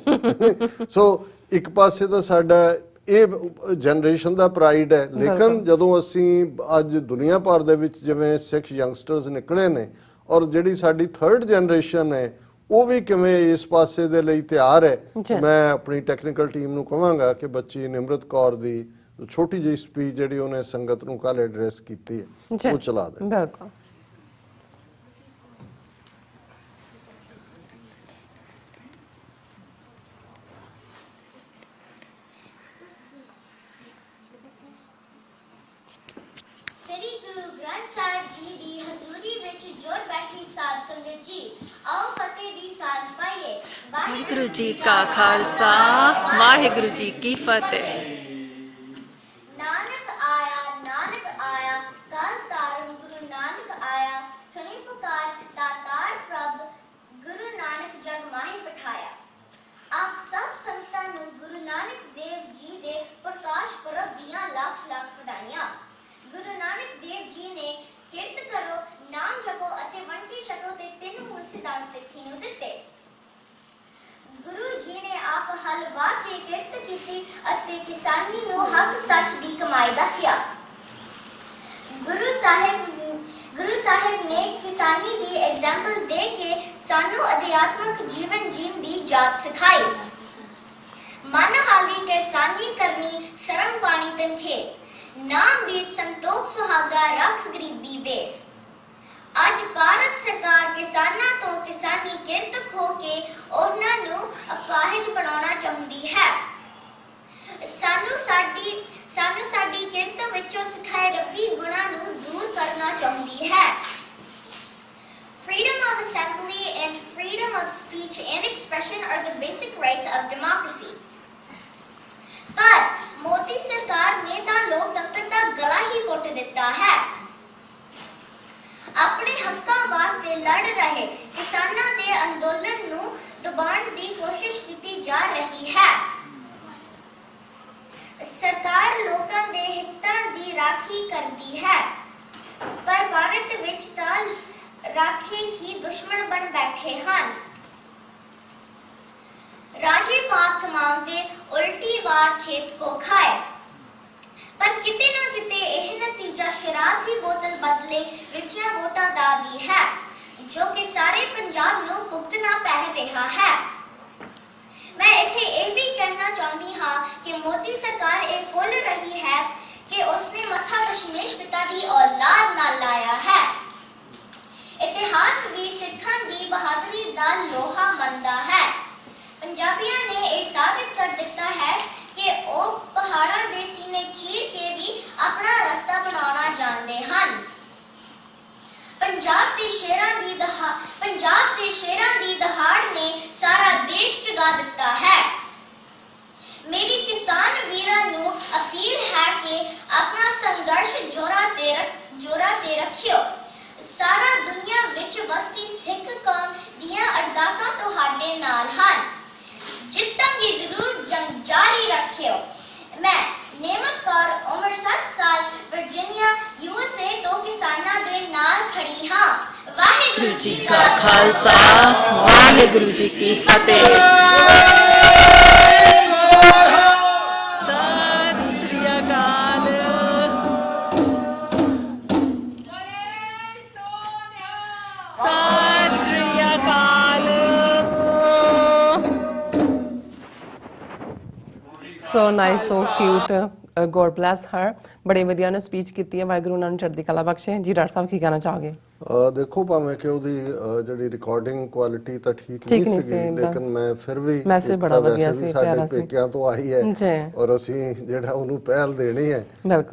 ਸੋ ਇੱਕ ਪਾਸੇ ਤਾਂ ਸਾਡਾ ਇਹ ਜਨਰੇਸ਼ਨ ਦਾ ਪ੍ਰਾਈਡ ਹੈ, ਲੇਕਿਨ ਜਦੋਂ ਅਸੀਂ ਅੱਜ ਦੁਨੀਆ ਭਰ ਦੇ ਵਿੱਚ ਜਿਵੇਂ ਸਿੱਖ ਯੰਗਸਟਰਸ ਨਿਕਲੇ ਨੇ ਔਰ ਜਿਹੜੀ ਸਾਡੀ 3rd ਜਨਰੇਸ਼ਨ ਹੈ ਉਹ ਵੀ ਕਿਵੇਂ ਇਸ ਪਾਸੇ ਦੇ ਲਈ ਤਿਆਰ ਹੈ, ਮੈਂ ਆਪਣੀ ਟੈਕਨੀਕਲ ਟੀਮ ਨੂੰ ਕਹਾਂਗਾ ਕਿ ਬੱਚੀ ਨਿਮਰਤ ਕੌਰ ਦੀ ਛੋਟੀ ਜਿਹੀ ਸਪੀਚ ਜਿਹੜੀ ਉਹਨੇ ਸੰਗਤ ਨੂੰ ਕੱਲ ਐਡਰੈਸ ਕੀਤੀ ਹੈ ਉਹ ਚਲਾ ਦੇ। ਬਿਲਕੁਲ। ਵਾਹਿਗੁਰੂ ਜੀ ਕਾ ਖਾਲਸਾ, ਵਾਹਿਗੁਰੂ ਜੀ ਕੀ ਫਤਿਹ। ਨਾਨਕ ਆਇਆ ਕਲ ਤਾਰਨ ਗੁਰੂ ਨਾਨਕ ਆਇਆ, ਸੁਣੀ ਪੁਕਾਰ ਦਾਤਾਰ ਪ੍ਰਭ ਗੁਰੂ ਨਾਨਕ ਜਗ ਮਾਹਿ ਪਠਾਇਆ। ਆਪ ਸਭ ਸੰਗਤਾਂ ਨੂੰ ਗੁਰੂ ਨਾਨਕ ਦੇਵ ਜੀ ਦੇ ਪ੍ਰਕਾਸ਼ ਪੁਰਬ ਦੀਆਂ ਲੱਖ ਵਧਾਈਆਂ। ਗੁਰੂ ਨਾਨਕ ਦੇਵ ਜੀ ਨੇ ਕਿਰਤ ਕਰੋ, ਨਾਮ ਜਪੋ ਅਤੇ ਵੰਡ ਕੇ ਛਕੋ ਦੇ 3 ਮੂਲ ਸਿਧਾਂਤ ਸਿੱਖੀ ਨੂੰ ਦਿੱਤੇ। ਗੁਰੂ ਜੀ ਨੇ ਆਪ ਹਲ ਵਾਹ ਕੇ ਕਿਰਤ ਕੀਤੀ ਅਤੇ ਕਿਸਾਨੀ ਨੂੰ ਹੱਕ ਸੱਚ ਦੀ ਕਮਾਈ ਦੱਸਿਆ। ਗੁਰੂ ਸਾਹਿਬ ਨੇ ਕਿਸਾਨੀ ਦੀ ਐਗਜ਼ਾਮਪਲ ਦੇ ਕੇ ਸਾਨੂੰ ਅਧਿਆਤਮਕ ਜੀਵਨ ਜੀਣ ਦੀ ਜਾਚ ਸਿਖਾਈ। ਮਨ ਹਾਲੀ ਕਿਸਾਨੀ ਕਰਨੀ, ਸਰਮ ਪਾਣੀ ਤਨਖੇ, ਨਾਮ ਬੀਜ ਸੰਤੋਖ ਸੁਹਾਗਾ, ਰੱਖ ਗਰੀਬੀ ਵੇਸ। ਅੱਜ ਭਾਰਤ ਸਰਕਾਰ ਕਿਸਾਨਾਂ ਤੋਂ ਕਿਸਾਨੀ ਕਿਰਤ ਖੋ ਕੇ ਉਹਨਾਂ ਨੂੰ ਅਪਾਹਿਜ ਬਣਾਉਣਾ ਚਾਹੁੰਦੀ ਹੈ। ਸਾਨੂੰ ਸਾਡੀ ਕਿਰਤ ਵਿੱਚੋਂ ਸਿਖਾਏ ਰੱਬੀ ਗੁਣਾਂ ਨੂੰ ਦੂਰ ਕਰਨਾ ਚਾਹੁੰਦੀ ਹੈ। Freedom of assembly and freedom of speech and expression are the basic rights of democracy. ਪਰ ਮੋਦੀ ਸਰਕਾਰ ਨੇ ਤਾਂ ਲੋਕਤੰਤਰ ਦਾ ਗਲਾ ਹੀ ਘੁੱਟ ਦਿੱਤਾ ਹੈ। ਆਪਣੇ ਹੱਕਾਂ ਵਾਸਤੇ ਲੜ ਰਹੇ ਕਿਸਾਨਾਂ ਦੇ ਅੰਦੋਲਨ ਨੂੰ ਦਬਾਉਣ ਦੀ ਕੋਸ਼ਿਸ਼ ਕੀਤੀ ਜਾ ਰਹੀ ਹੈ। ਸਰਕਾਰ ਲੋਕਾਂ ਦੇ ਹਿੱਤਾਂ ਦੀ ਰਾਖੀ ਕਰਦੀ ਹੈ, ਪਰ ਭਾਰਤ ਵਿੱਚ ਤਾਂ ਰਾਖੇ ਹੀ ਦੁਸ਼ਮਣ ਬਣ ਬੈਠੇ ਹਨ। ਰਾਜੇ ਪਾਕ ਕਮਾਉਂਦੇ ਉਲਟੀ ਵਾਰ ਖੇਤ ਕੋ ਖਾਏ। ਪਰ ਕਿਤੇ ਨਾ ਕਿਤੇ ਇਹ ਨਤੀਜਾ ਸ਼ਰਾਬ ਦੀ ਬੋਤਲ ਬਦਲੇ ਵਿਚੀਆਂ ਵੋਟਾਂ ਦਾ ਵੀ ਹੈ, ਜੋ ਕਿ ਸਾਰੇ ਪੰਜਾਬ ਨੂੰ ਭੁਗਤਣਾ ਪੈ ਰਿਹਾ ਹੈ। ਮੈਂ ਇੱਥੇ ਇਹ ਵੀ ਕਹਿਣਾ ਚਾਹੁੰਦੀ ਹਾਂ ਕਿ ਮੋਦੀ ਸਰਕਾਰ ਇਹ ਭੁੱਲ ਰਹੀ ਹੈ ਕਿ ਉਸਨੇ ਮੱਥਾ ਦਸ਼ਮੇਸ਼ ਪਿਤਾ ਦੀ ਔਲਾਦ ਨਾਲ ਲਾਇਆ ਹੈ। ਇਤਿਹਾਸ ਵੀ ਸਿੱਖਾਂ ਦੀ ਬਹਾਦਰੀ ਦਾ ਲੋਹਾ ਮੰਨਦਾ ਹੈ। ਪੰਜਾਬੀਆਂ ਨੇ ਇਹ ਸਾਬਿਤ ਕਰ ਦਿੱਤਾ ਹੈ ਕਿ ਉਹ ਪਹਾੜਾਂ ਦੇ ਸੀਨੇ ਚੀਰ ਕੇ ਵੀ ਆਪਣਾ ਰਸਤਾ ਬਣਾਉਣਾ ਜਾਣਦੇ ਹਨ। ਪੰਜਾਬ ਦੇ ਸ਼ੇਰਾਂ ਦੀ ਦਹਾੜ ਨੇ ਰੱਖਿਓ। ਸਾਰਾ ਦੁਨੀਆ ਵਿੱਚ ਵਸਦੀ ਸਿੱਖ ਕੌਮ ਦੀਆਂ ਅਰਦਾਸਾਂ ਤੁਹਾਡੇ ਨਾਲ ਹਨ। ਜਿੱਤਾਂਗੇ ਜ਼ਰੂਰ, ਜੰਗ ਜਾਰੀ ਰੱਖਿਓ। ਮੈਂ ਨੇਮਤ ਕੌਰ, ਉਮਰ 7 ਸਾਲ, ਵਰਜੀਨੀਆ, USA ਤੋਂ ਕਿਸਾਨਾਂ ਦੇ ਨਾਲ ਖੜੀ ਹਾਂ। ਵਾਹਿਗੁਰੂ ਜੀ ਕਾ ਖਾਲਸਾ, ਵਾਹਿਗੁਰੂ ਜੀ ਕੀ ਫਤਿਹ। ਸਤਿ ਸ੍ਰੀ ਅਕਾਲ। ਸਤਿ ਸ੍ਰੀ ਅਕਾਲ। So nice, so cute, God bless her. ਬੜੀ ਵਧੀਆ ਨੇ ਸਪੀਚ ਕੀਤੀ ਹੈ, ਵਾਹਿਗੁਰੂ ਉਹਨਾਂ ਨੂੰ ਚੜ੍ਹਦੀ ਕਲਾ ਬਖਸ਼ੇ। ਜੀ ਡਾਕਟਰ ਸਾਹਿਬ ਕੀ ਕਹਿਣਾ ਚਾਹੋਗੇ? ਦੇਖੋ, ਭਾਵੇਂ ਕਿ ਉਹਦੀ ਜਿਹੜੀ ਰਿਕਾਰਡਿੰਗ ਕੁਆਲਿਟੀ ਤਾਂ ਠੀਕ ਨਹੀਂ ਸੀਗੀ, ਲੇਕਿਨ ਮੈਂ ਫਿਰ ਵੀ ਮੈਸੇਜ ਬੜਾ ਵਧੀਆ ਸੀ, ਸਾਡੇ ਪੇਕਿਆਂ ਤੋਂ ਆਈ ਹੈ ਔਰ ਅਸੀਂ ਜਿਹੜਾ ਉਹਨੂੰ ਪਹਿਲ ਦੇਣੀ ਹੈ।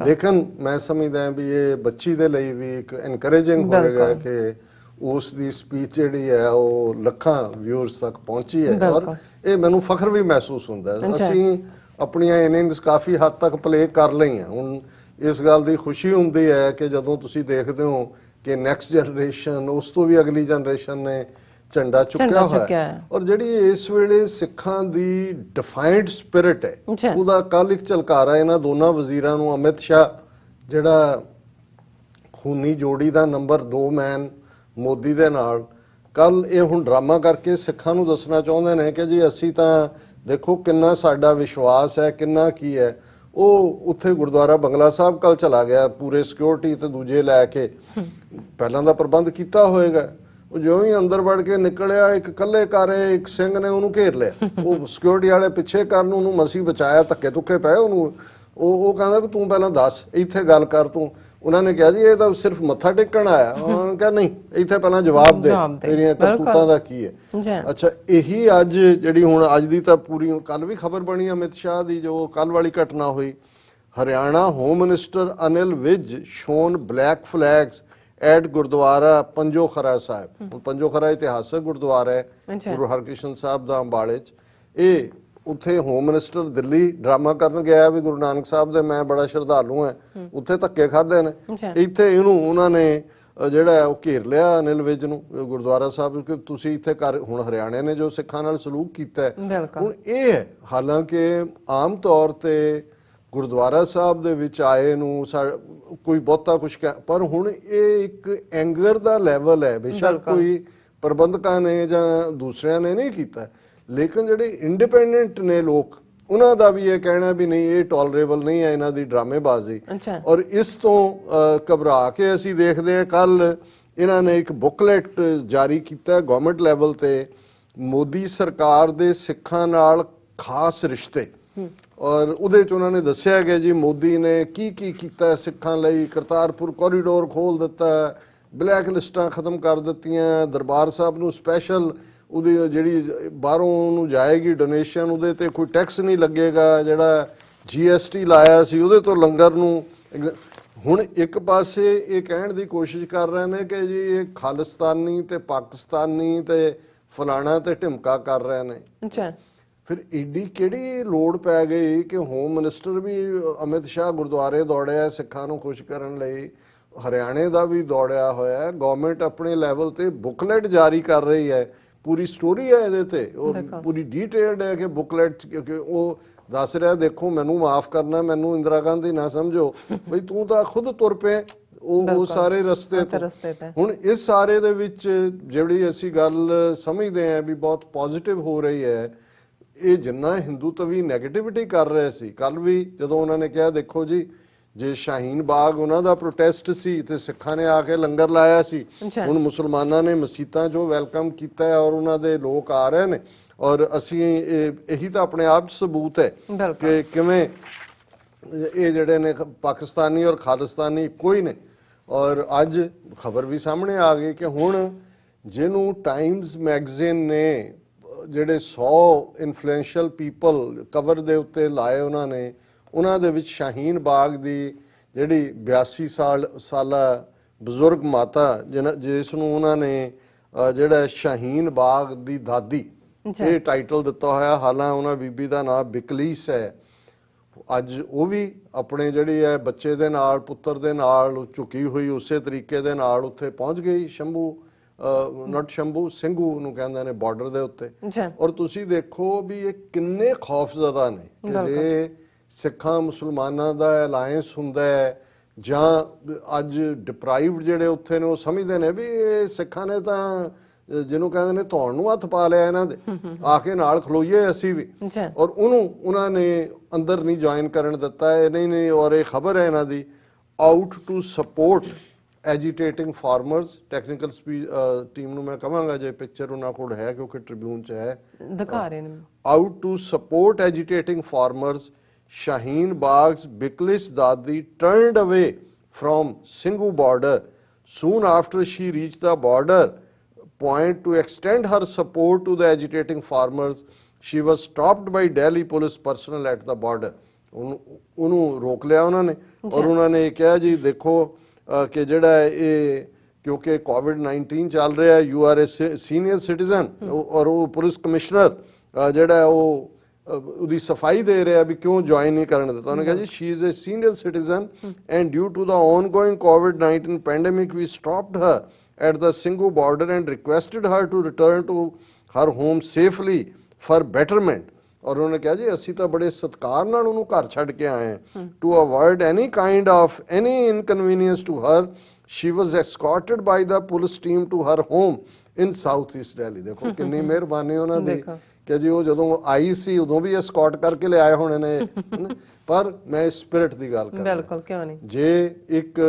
ਲੇਕਿਨ ਮੈਂ ਸਮਝਦਾ ਵੀ ਇਹ ਬੱਚੀ ਦੇ ਲਈ ਵੀ ਇੱਕ ਐਨਕਰੇਜਿੰਗ ਹੋਏਗਾ ਕਿ ਉਸ ਦੀ ਸਪੀਚ ਜਿਹੜੀ ਹੈ ਉਹ ਲੱਖਾਂ ਵਿਊਅਰਸ ਤੱਕ ਪਹੁੰਚੀ ਹੈ ਔਰ ਇਹ ਮੈਨੂੰ ਫਖਰ ਵੀ ਮਹਿਸੂਸ ਹੁੰਦਾ ਹੈ। ਅਸੀਂ ਆਪਣੀਆਂ ਇਨਿੰਗਸ ਕਾਫੀ ਹੱਦ ਤੱਕ ਪਲੇ ਕਰ ਲਈਆਂ। ਹੁਣ ਇਸ ਗੱਲ ਦੀ ਖੁਸ਼ੀ ਹੁੰਦੀ ਹੈ ਕਿ ਜਦੋਂ ਤੁਸੀਂ ਦੇਖਦੇ ਹੋ ਕਿ ਨੈਕਸਟ ਜਨਰੇਸ਼ਨ, ਉਸ ਤੋਂ ਵੀ ਅਗਲੀ ਜਨਰੇਸ਼ਨ ਨੇ ਝੰਡਾ ਚੁੱਕਿਆ ਹੋਇਆ ਔਰ ਜਿਹੜੀ ਇਸ ਵੇਲੇ ਸਿੱਖਾਂ ਦੀ ਡਿਫਾਈਂਡ ਸਪਿਰਿਟ ਹੈ, ਉਹਦਾ ਕੱਲ ਇੱਕ ਝਲਕਾਰਾ ਇਹਨਾਂ ਦੋਨਾਂ ਵਜ਼ੀਰਾਂ ਨੂੰ, ਅਮਿਤ ਸ਼ਾਹ ਜਿਹੜਾ ਖੂਨੀ ਜੋੜੀ ਦਾ ਨੰਬਰ 2 ਮੈਨ ਮੋਦੀ ਦੇ ਨਾਲ, ਕੱਲ ਇਹ ਹੁਣ ਡਰਾਮਾ ਕਰਕੇ ਸਿੱਖਾਂ ਨੂੰ ਦੱਸਣਾ ਚਾਹੁੰਦੇ ਨੇ ਕਿ ਜੀ ਅਸੀਂ ਤਾਂ ਦੇਖੋ ਕਿੰਨਾ ਸਾਡਾ ਵਿਸ਼ਵਾਸ ਹੈ, ਕਿੰਨਾ ਕੀ ਹੈ। ਉਹ ਉੱਥੇ ਗੁਰਦੁਆਰਾ ਬੰਗਲਾ ਸਾਹਿਬ ਕੱਲ ਚਲਾ ਗਿਆ, ਪੂਰੇ ਸਿਕਿਉਰਿਟੀ ਤੇ ਦੂਜੇ ਲੈ ਕੇ ਪਹਿਲਾਂ ਦਾ ਪ੍ਰਬੰਧ ਕੀਤਾ ਹੋਏਗਾ। ਉਹ ਜਿਉਂ ਹੀ ਅੰਦਰ ਵੜ ਕੇ ਨਿਕਲਿਆ, ਇੱਕ ਕੱਲੇ ਕਾਰੇ ਇੱਕ ਸਿੰਘ ਨੇ ਉਹਨੂੰ ਘੇਰ ਲਿਆ। ਉਹ ਸਿਕਿਉਰਿਟੀ ਵਾਲੇ ਪਿੱਛੇ ਕਰਨ, ਉਹਨੂੰ ਮਸੀਂ ਬਚਾਇਆ, ਧੱਕੇ ਧੁੱਕੇ ਪਏ ਉਹਨੂੰ। ਉਹ ਕਹਿੰਦਾ ਵੀ ਤੂੰ ਪਹਿਲਾਂ ਦੱਸ, ਇੱਥੇ ਗੱਲ ਕਰ ਤੂੰ। ਉਹਨਾਂ ਨੇ ਕਿਹਾ ਜੀ ਇਹ ਤਾਂ ਸਿਰਫ ਮੱਥਾ ਟੇਕਣ ਆਇਆ। ਉਹਨਾਂ ਨੇ ਕਿਹਾ ਨਹੀਂ, ਇੱਥੇ ਪਹਿਲਾਂ ਜਵਾਬ ਦੇ, ਤੇਰੀਆਂ ਕਰਤੂਤਾਂ ਦਾ ਕੀ ਹੈ। ਅੱਛਾ, ਇਹੀ ਅੱਜ ਜਿਹੜੀ ਹੁਣ ਅੱਜ ਦੀ ਤਾਂ ਪੂਰੀ, ਕੱਲ ਵੀ ਖਬਰ ਬਣੀ ਅਮਿਤ ਸ਼ਾਹ ਦੀ, ਜੋ ਕੱਲ ਵਾਲੀ ਘਟਨਾ ਹੋਈ। Haryana home minister Anil Vij shown black flags at Gurdwara Panjokhara Sahib. ਪੰਜੋ ਖਰਾ ਇਤਿਹਾਸਕ ਗੁਰਦੁਆਰਾ ਹੈ ਗੁਰੂ ਹਰਕ੍ਰਿਸ਼ਨ ਸਾਹਿਬ ਦਾ ਅੰਬਾਲੇ 'ਚ। ਇਹ ਉੱਥੇ ਹੋਮ ਮਿਨਿਸਟਰ ਦਿੱਲੀ ਡਰਾਮਾ ਕਰਨ ਗਿਆ ਵੀ ਗੁਰੂ ਨਾਨਕ ਸਾਹਿਬ ਦੇ ਮੈਂ ਬੜਾ ਸ਼ਰਧਾਲੂ ਹਾਂ, ਉੱਥੇ ਧੱਕੇ ਖਾਦੇ ਨੇ। ਇੱਥੇ ਇਹਨੂੰ ਉਹਨਾਂ ਨੇ ਜਿਹੜਾ ਉਹ ਘੇਰ ਲਿਆ ਅਨਿਲ ਵਿਜ ਨੂੰ ਗੁਰਦੁਆਰਾ ਸਾਹਿਬ ਕਿ ਤੁਸੀਂ ਇੱਥੇ ਕਰ। ਹੁਣ ਹਰਿਆਣੇ ਨੇ ਜੋ ਸਿੱਖਾਂ ਨਾਲ ਸਲੂਕ ਕੀਤਾ ਹੁਣ ਇਹ ਹੈ, ਹਾਲਾਂਕਿ ਆਮ ਤੌਰ ਤੇ ਗੁਰਦੁਆਰਾ ਸਾਹਿਬ ਦੇ ਵਿੱਚ ਆਏ ਨੂੰ ਕੋਈ ਬਹੁਤਾ ਕੁਛ ਪਰ ਹੁਣ ਇਹ ਇੱਕ ਐਂਗਰ ਦਾ ਲੈਵਲ ਹੈ। ਬੇਸ਼ੱਕ ਕੋਈ ਪ੍ਰਬੰਧਕਾਂ ਨੇ ਜਾਂ ਦੂਸਰਿਆਂ ਨੇ ਨਹੀਂ ਕੀਤਾ, ਲੇਕਿਨ ਜਿਹੜੇ ਇੰਡੀਪੈਂਡੈਂਟ ਨੇ ਲੋਕ, ਉਹਨਾਂ ਦਾ ਵੀ ਇਹ ਕਹਿਣਾ ਵੀ ਨਹੀਂ, ਇਹ ਟੋਲਰੇਬਲ ਨਹੀਂ ਹੈ ਇਹਨਾਂ ਦੀ ਡਰਾਮੇਬਾਜ਼ੀ। ਔਰ ਇਸ ਤੋਂ ਘਬਰਾ ਕੇ ਅਸੀਂ ਦੇਖਦੇ ਹਾਂ ਕੱਲ ਇਹਨਾਂ ਨੇ ਇੱਕ ਬੁਕਲੈਟ ਜਾਰੀ ਕੀਤਾ ਗਵਰਨਮੈਂਟ ਲੈਵਲ ਤੇ, ਮੋਦੀ ਸਰਕਾਰ ਦੇ ਸਿੱਖਾਂ ਨਾਲ ਖਾਸ ਰਿਸ਼ਤੇ। ਔਰ ਉਹਦੇ 'ਚ ਉਹਨਾਂ ਨੇ ਦੱਸਿਆ ਕਿ ਜੀ ਮੋਦੀ ਨੇ ਕੀ ਕੀ ਕੀਤਾ ਸਿੱਖਾਂ ਲਈ। ਕਰਤਾਰਪੁਰ ਕੋਰੀਡੋਰ ਖੋਲ ਦਿੱਤਾ, ਬਲੈਕ ਲਿਸਟਾਂ ਖਤਮ ਕਰ ਦਿੱਤੀਆਂ, ਦਰਬਾਰ ਸਾਹਿਬ ਨੂੰ ਸਪੈਸ਼ਲ ਉਹਦੀ ਜਿਹੜੀ ਬਾਹਰੋਂ ਉਹਨੂੰ ਜਾਏਗੀ ਡੋਨੇਸ਼ਨ, ਉਹਦੇ ਤੇ ਕੋਈ ਟੈਕਸ ਨਹੀਂ ਲੱਗੇਗਾ। ਜਿਹੜਾ GST ਲਾਇਆ ਸੀ ਉਹਦੇ ਤੋਂ ਲੰਗਰ ਨੂੰ। ਹੁਣ ਇੱਕ ਪਾਸੇ ਇਹ ਕਹਿਣ ਦੀ ਕੋਸ਼ਿਸ਼ ਕਰ ਰਹੇ ਨੇ ਕਿ ਜੀ ਇਹ ਖਾਲਿਸਤਾਨੀ ਤੇ ਪਾਕਿਸਤਾਨੀ ਤੇ ਫਲਾਣਾ ਤੇ ਢਿਮਕਾ ਕਰ ਰਹੇ ਨੇ। ਫਿਰ ਏਡੀ ਕਿਹੜੀ ਲੋੜ ਪੈ ਗਈ ਕਿ ਹੋਮ ਮਿਨਿਸਟਰ ਵੀ ਅਮਿਤ ਸ਼ਾਹ ਗੁਰਦੁਆਰੇ ਦੌੜਿਆ ਸਿੱਖਾਂ ਨੂੰ ਖੁਸ਼ ਕਰਨ ਲਈ, ਹਰਿਆਣੇ ਦਾ ਵੀ ਦੌੜਿਆ ਹੋਇਆ। ਗਵਰਨਮੈਂਟ ਆਪਣੇ ਲੈਵਲ ਤੇ ਬੁਕਲੈਟ ਜਾਰੀ ਕਰ ਰਹੀ ਹੈ, ਪੂਰੀ ਸਟੋਰੀ ਹੈ ਇਹਦੇ ਤੇ, ਉਹ ਪੂਰੀ ਡਿਟੇਲਡ ਹੈ ਕਿ ਬੁਕਲੈਟ ਉਹ ਦੱਸ ਰਿਹਾ ਦੇਖੋ ਮੈਨੂੰ ਮਾਫ ਕਰਨਾ, ਮੈਨੂੰ ਇੰਦਰਾ ਗਾਂਧੀ ਨਾ ਸਮਝੋ ਬਈ ਤੂੰ ਤਾਂ ਖੁਦ ਤੁਰ ਪਏ ਉਹ ਸਾਰੇ ਰਸਤੇ ਤੇ। ਹੁਣ ਇਸ ਸਾਰੇ ਦੇ ਵਿੱਚ ਜਿਹੜੀ ਅਸੀਂ ਗੱਲ ਸਮਝਦੇ ਹਾਂ ਵੀ ਬਹੁਤ ਪੋਜ਼ਿਟਿਵ ਹੋ ਰਹੀ ਹੈ, ਇਹ ਜਿੰਨਾ ਹਿੰਦੂਤਵੀ ਨੈਗੇਟਿਵਿਟੀ ਕਰ ਰਹੇ ਸੀ ਕੱਲ ਵੀ, ਜਦੋਂ ਉਹਨਾਂ ਨੇ ਕਿਹਾ ਦੇਖੋ ਜੀ ਜੇ ਸ਼ਾਹੀਨ ਬਾਗ ਉਹਨਾਂ ਦਾ ਪ੍ਰੋਟੈਸਟ ਸੀ ਤੇ ਸਿੱਖਾਂ ਨੇ ਆ ਕੇ ਲੰਗਰ ਲਾਇਆ ਸੀ, ਹੁਣ ਮੁਸਲਮਾਨਾਂ ਨੇ ਮਸੀਤਾਂ 'ਚੋਂ ਵੈਲਕਮ ਕੀਤਾ ਹੈ ਔਰ ਉਹਨਾਂ ਦੇ ਲੋਕ ਆ ਰਹੇ ਨੇ। ਔਰ ਅਸੀਂ ਇਹੀ ਤਾਂ ਆਪਣੇ ਆਪ 'ਚ ਸਬੂਤ ਹੈ ਕਿ ਕਿਵੇਂ ਇਹ ਜਿਹੜੇ ਨੇ ਪਾਕਿਸਤਾਨੀ ਔਰ ਖਾਲਿਸਤਾਨੀ ਕੋਈ ਨੇ। ਔਰ ਅੱਜ ਖਬਰ ਵੀ ਸਾਹਮਣੇ ਆ ਗਈ ਕਿ ਹੁਣ ਜਿਹਨੂੰ ਟਾਈਮਜ਼ ਮੈਗਜ਼ੀਨ ਨੇ ਜਿਹੜੇ 100 ਇਨਫਲੂਐਂਸ਼ੀਅਲ ਪੀਪਲ ਕਵਰ ਦੇ ਉੱਤੇ ਲਾਏ ਉਹਨਾਂ ਦੇ ਵਿੱਚ ਸ਼ਾਹੀਨ ਬਾਗ ਦੀ ਜਿਹੜੀ 82 ਸਾਲਾ ਬਜ਼ੁਰਗ ਮਾਤਾ ਜਿਸ ਨੂੰ ਉਹਨਾਂ ਨੇ ਜਿਹੜਾ ਸ਼ਾਹੀਨ ਬਾਗ ਦੀ ਦਾਦੀ ਇਹ ਟਾਈਟਲ ਦਿੱਤਾ ਹੋਇਆ, ਹਾਲਾਂ ਉਹਨਾਂ ਬੀਬੀ ਦਾ ਨਾਮ ਬਿਕਲੀਸ ਹੈ। ਅੱਜ ਉਹ ਵੀ ਆਪਣੇ ਜਿਹੜੀ ਹੈ ਬੱਚੇ ਦੇ ਨਾਲ, ਪੁੱਤਰ ਦੇ ਨਾਲ ਝੁਕੀ ਹੋਈ ਉਸੇ ਤਰੀਕੇ ਦੇ ਨਾਲ ਉੱਥੇ ਪਹੁੰਚ ਗਈ। ਸ਼ੰਭੂ ਨਟ ਸ਼ੰਭੂ ਸਿੰਘੂ ਨੂੰ ਕਹਿੰਦੇ ਨੇ, ਬਾਰਡਰ ਦੇ ਉੱਤੇ। ਔਰ ਤੁਸੀਂ ਦੇਖੋ ਵੀ ਇਹ ਕਿੰਨੇ ਖੌਫਜ਼ਦਾ ਨੇ ਕਿ ਜੇ ਸਿੱਖਾਂ ਮੁਸਲਮਾਨਾਂ ਦਾ ਅਲਾਇੰਸ ਹੁੰਦਾ ਹੈ ਜਾਂ ਅੱਜ ਡਿਪਰਾਈਵਡ ਜਿਹੜੇ ਉੱਥੇ ਨੇ ਉਹ ਸਮਝਦੇ ਨੇ ਵੀ ਇਹ ਸਿੱਖਾਂ ਨੇ ਤਾਂ ਜਿਹਨੂੰ ਕਹਿੰਦੇ ਨੇ ਧੌਣ ਨੂੰ ਹੱਥ ਪਾ ਲਿਆ ਇਹਨਾਂ ਦੇ, ਆ ਕੇ ਨਾਲ ਖਲੋਈਏ ਅਸੀਂ ਵੀ। ਔਰ ਉਹਨਾਂ ਨੇ ਅੰਦਰ ਨਹੀਂ ਜੁਆਇਨ ਕਰਨ ਦਿੱਤਾ ਹੈ। ਨਹੀਂ ਔਰ ਇਹ ਖਬਰ ਹੈ ਇਹਨਾਂ ਦੀ, out to support agitating farmers. Technical team ਨੂੰ ਮੈਂ ਕਹਾਂਗਾ ਜੇ ਪਿਕਚਰ ਉਹਨਾਂ ਕੋਲ ਹੈ, ਕਿਉਂਕਿ ਟ੍ਰਿਬਿਊਨ 'ਚ ਹੈ, ਦਿਖਾ ਰਹੇ ਨੇ। Out to support agitating farmers, Shaheen Bagh's Biklis Dadi turned away from Singhu border soon after she reached the border point to extend her support to the agitating farmers. She was stopped by Delhi police personnel at the border. ਉਹਨੂੰ ਰੋਕ ਲਿਆ ਉਹਨਾਂ ਨੇ ਔਰ ਉਹਨਾਂ ਨੇ ਕਿਹਾ ਜੀ ਦੇਖੋ ਕਿ ਜਿਹੜਾ ਇਹ ਕਿਉਂਕਿ COVID-19 ਚੱਲ ਰਿਹਾ, you are a senior citizen, ਔਰ ਉਹ ਪੁਲਿਸ ਕਮਿਸ਼ਨਰ ਜਿਹੜਾ ਉਹ ਉਹਦੀ ਸਫਾਈ ਦੇ ਰਿਹਾ ਵੀ ਕਿਉਂ ਜੁਆਇਨ ਨਹੀਂ ਕਰਨ ਦਿੱਤਾ। ਉਹਨੇ ਕਿਹਾ ਜੀ she is a senior citizen and due to the ongoing COVID-19 pandemic we stopped her at the Singhu border and requested her to return to her home safely for betterment. ਔਰ ਉਹਨੇ ਕਿਹਾ ਜੀ ਅਸੀਂ ਤਾਂ ਬੜੇ ਸਤਿਕਾਰ ਨਾਲ ਉਹਨੂੰ ਘਰ ਛੱਡ ਕੇ ਆਏ ਹਾਂ। To avoid any kind of any inconvenience to her, she was escorted by the police team to her home in south east Delhi. ਦੇਖੋ ਕਿੰਨੀ ਮਿਹਰਬਾਨੀ ਉਹਨਾਂ ਦੀ ਕਿ ਜੀ ਉਹ ਜਦੋਂ ਆਈ ਸੀ ਉਦੋਂ ਵੀ ਐਸਕॉर्ट ਕਰਕੇ ਲਿਆਏ ਹੋਣੇ ਨੇ। ਪਰ ਮੈਂ ਇਸ ਸਪਿਰਿਟ ਦੀ ਗੱਲ ਕਰ ਰਿਹਾ। ਬਿਲਕੁਲ, ਕਿਉਂ ਨਹੀਂ। ਜੇ ਇੱਕ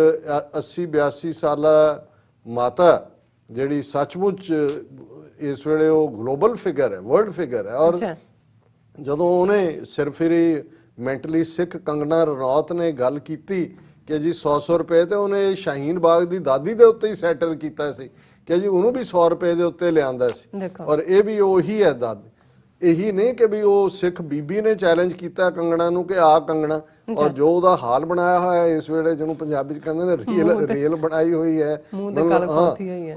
80-82 ਸਾਲਾ ਮਾਤਾ ਜਿਹੜੀ ਸੱਚਮੁੱਚ ਇਸ ਵੇਲੇ ਉਹ ਗਲੋਬਲ ਫਿਗਰ ਹੈ, ਵਰਲਡ ਫਿਗਰ ਹੈ, ਔਰ ਜਦੋਂ ਉਹਨੇ ਸਿਰਫਿਰੀ ਮੈਂਟਲੀ ਸਿੱਖ ਕੰਗਨਾ ਰਣੌਤ ਨੇ ਗੱਲ ਕੀਤੀ ਕਿ ਜੀ 100 ਰੁਪਏ ਤੇ ਉਹਨੇ ਸ਼ਾਹੀਨ ਬਾਗ ਦੀ ਦਾਦੀ ਦੇ ਉੱਤੇ ਹੀ ਸੈਟਲ ਕੀਤਾ ਸੀ ਕਿ ਜੀ ਉਹਨੂੰ ਵੀ 100 ਰੁਪਏ ਦੇ ਉੱਤੇ ਲਿਆਂਦਾ ਸੀ। ਔਰ ਇਹ ਵੀ ਉਹੀ ਹੈ ਦਾਦੀ, ਇਹੀ ਨਹੀਂ ਕਿ ਵੀ ਉਹ ਸਿੱਖ ਬੀਬੀ ਨੇ ਚੈਲੰਜ ਕੀਤਾ ਕੰਗਣਾ ਨੂੰ ਕਿ ਆ ਕੰਗਣਾ, ਔਰ ਜੋ ਉਹਦਾ ਹਾਲ ਬਣਾਇਆ ਹੋਇਆ ਇਸ ਵੇਲੇ ਜਿਹਨੂੰ ਪੰਜਾਬੀ ਚ ਕਹਿੰਦੇ ਨੇ ਰੇਲ ਬਣਾਈ ਹੋਈ ਹੈ,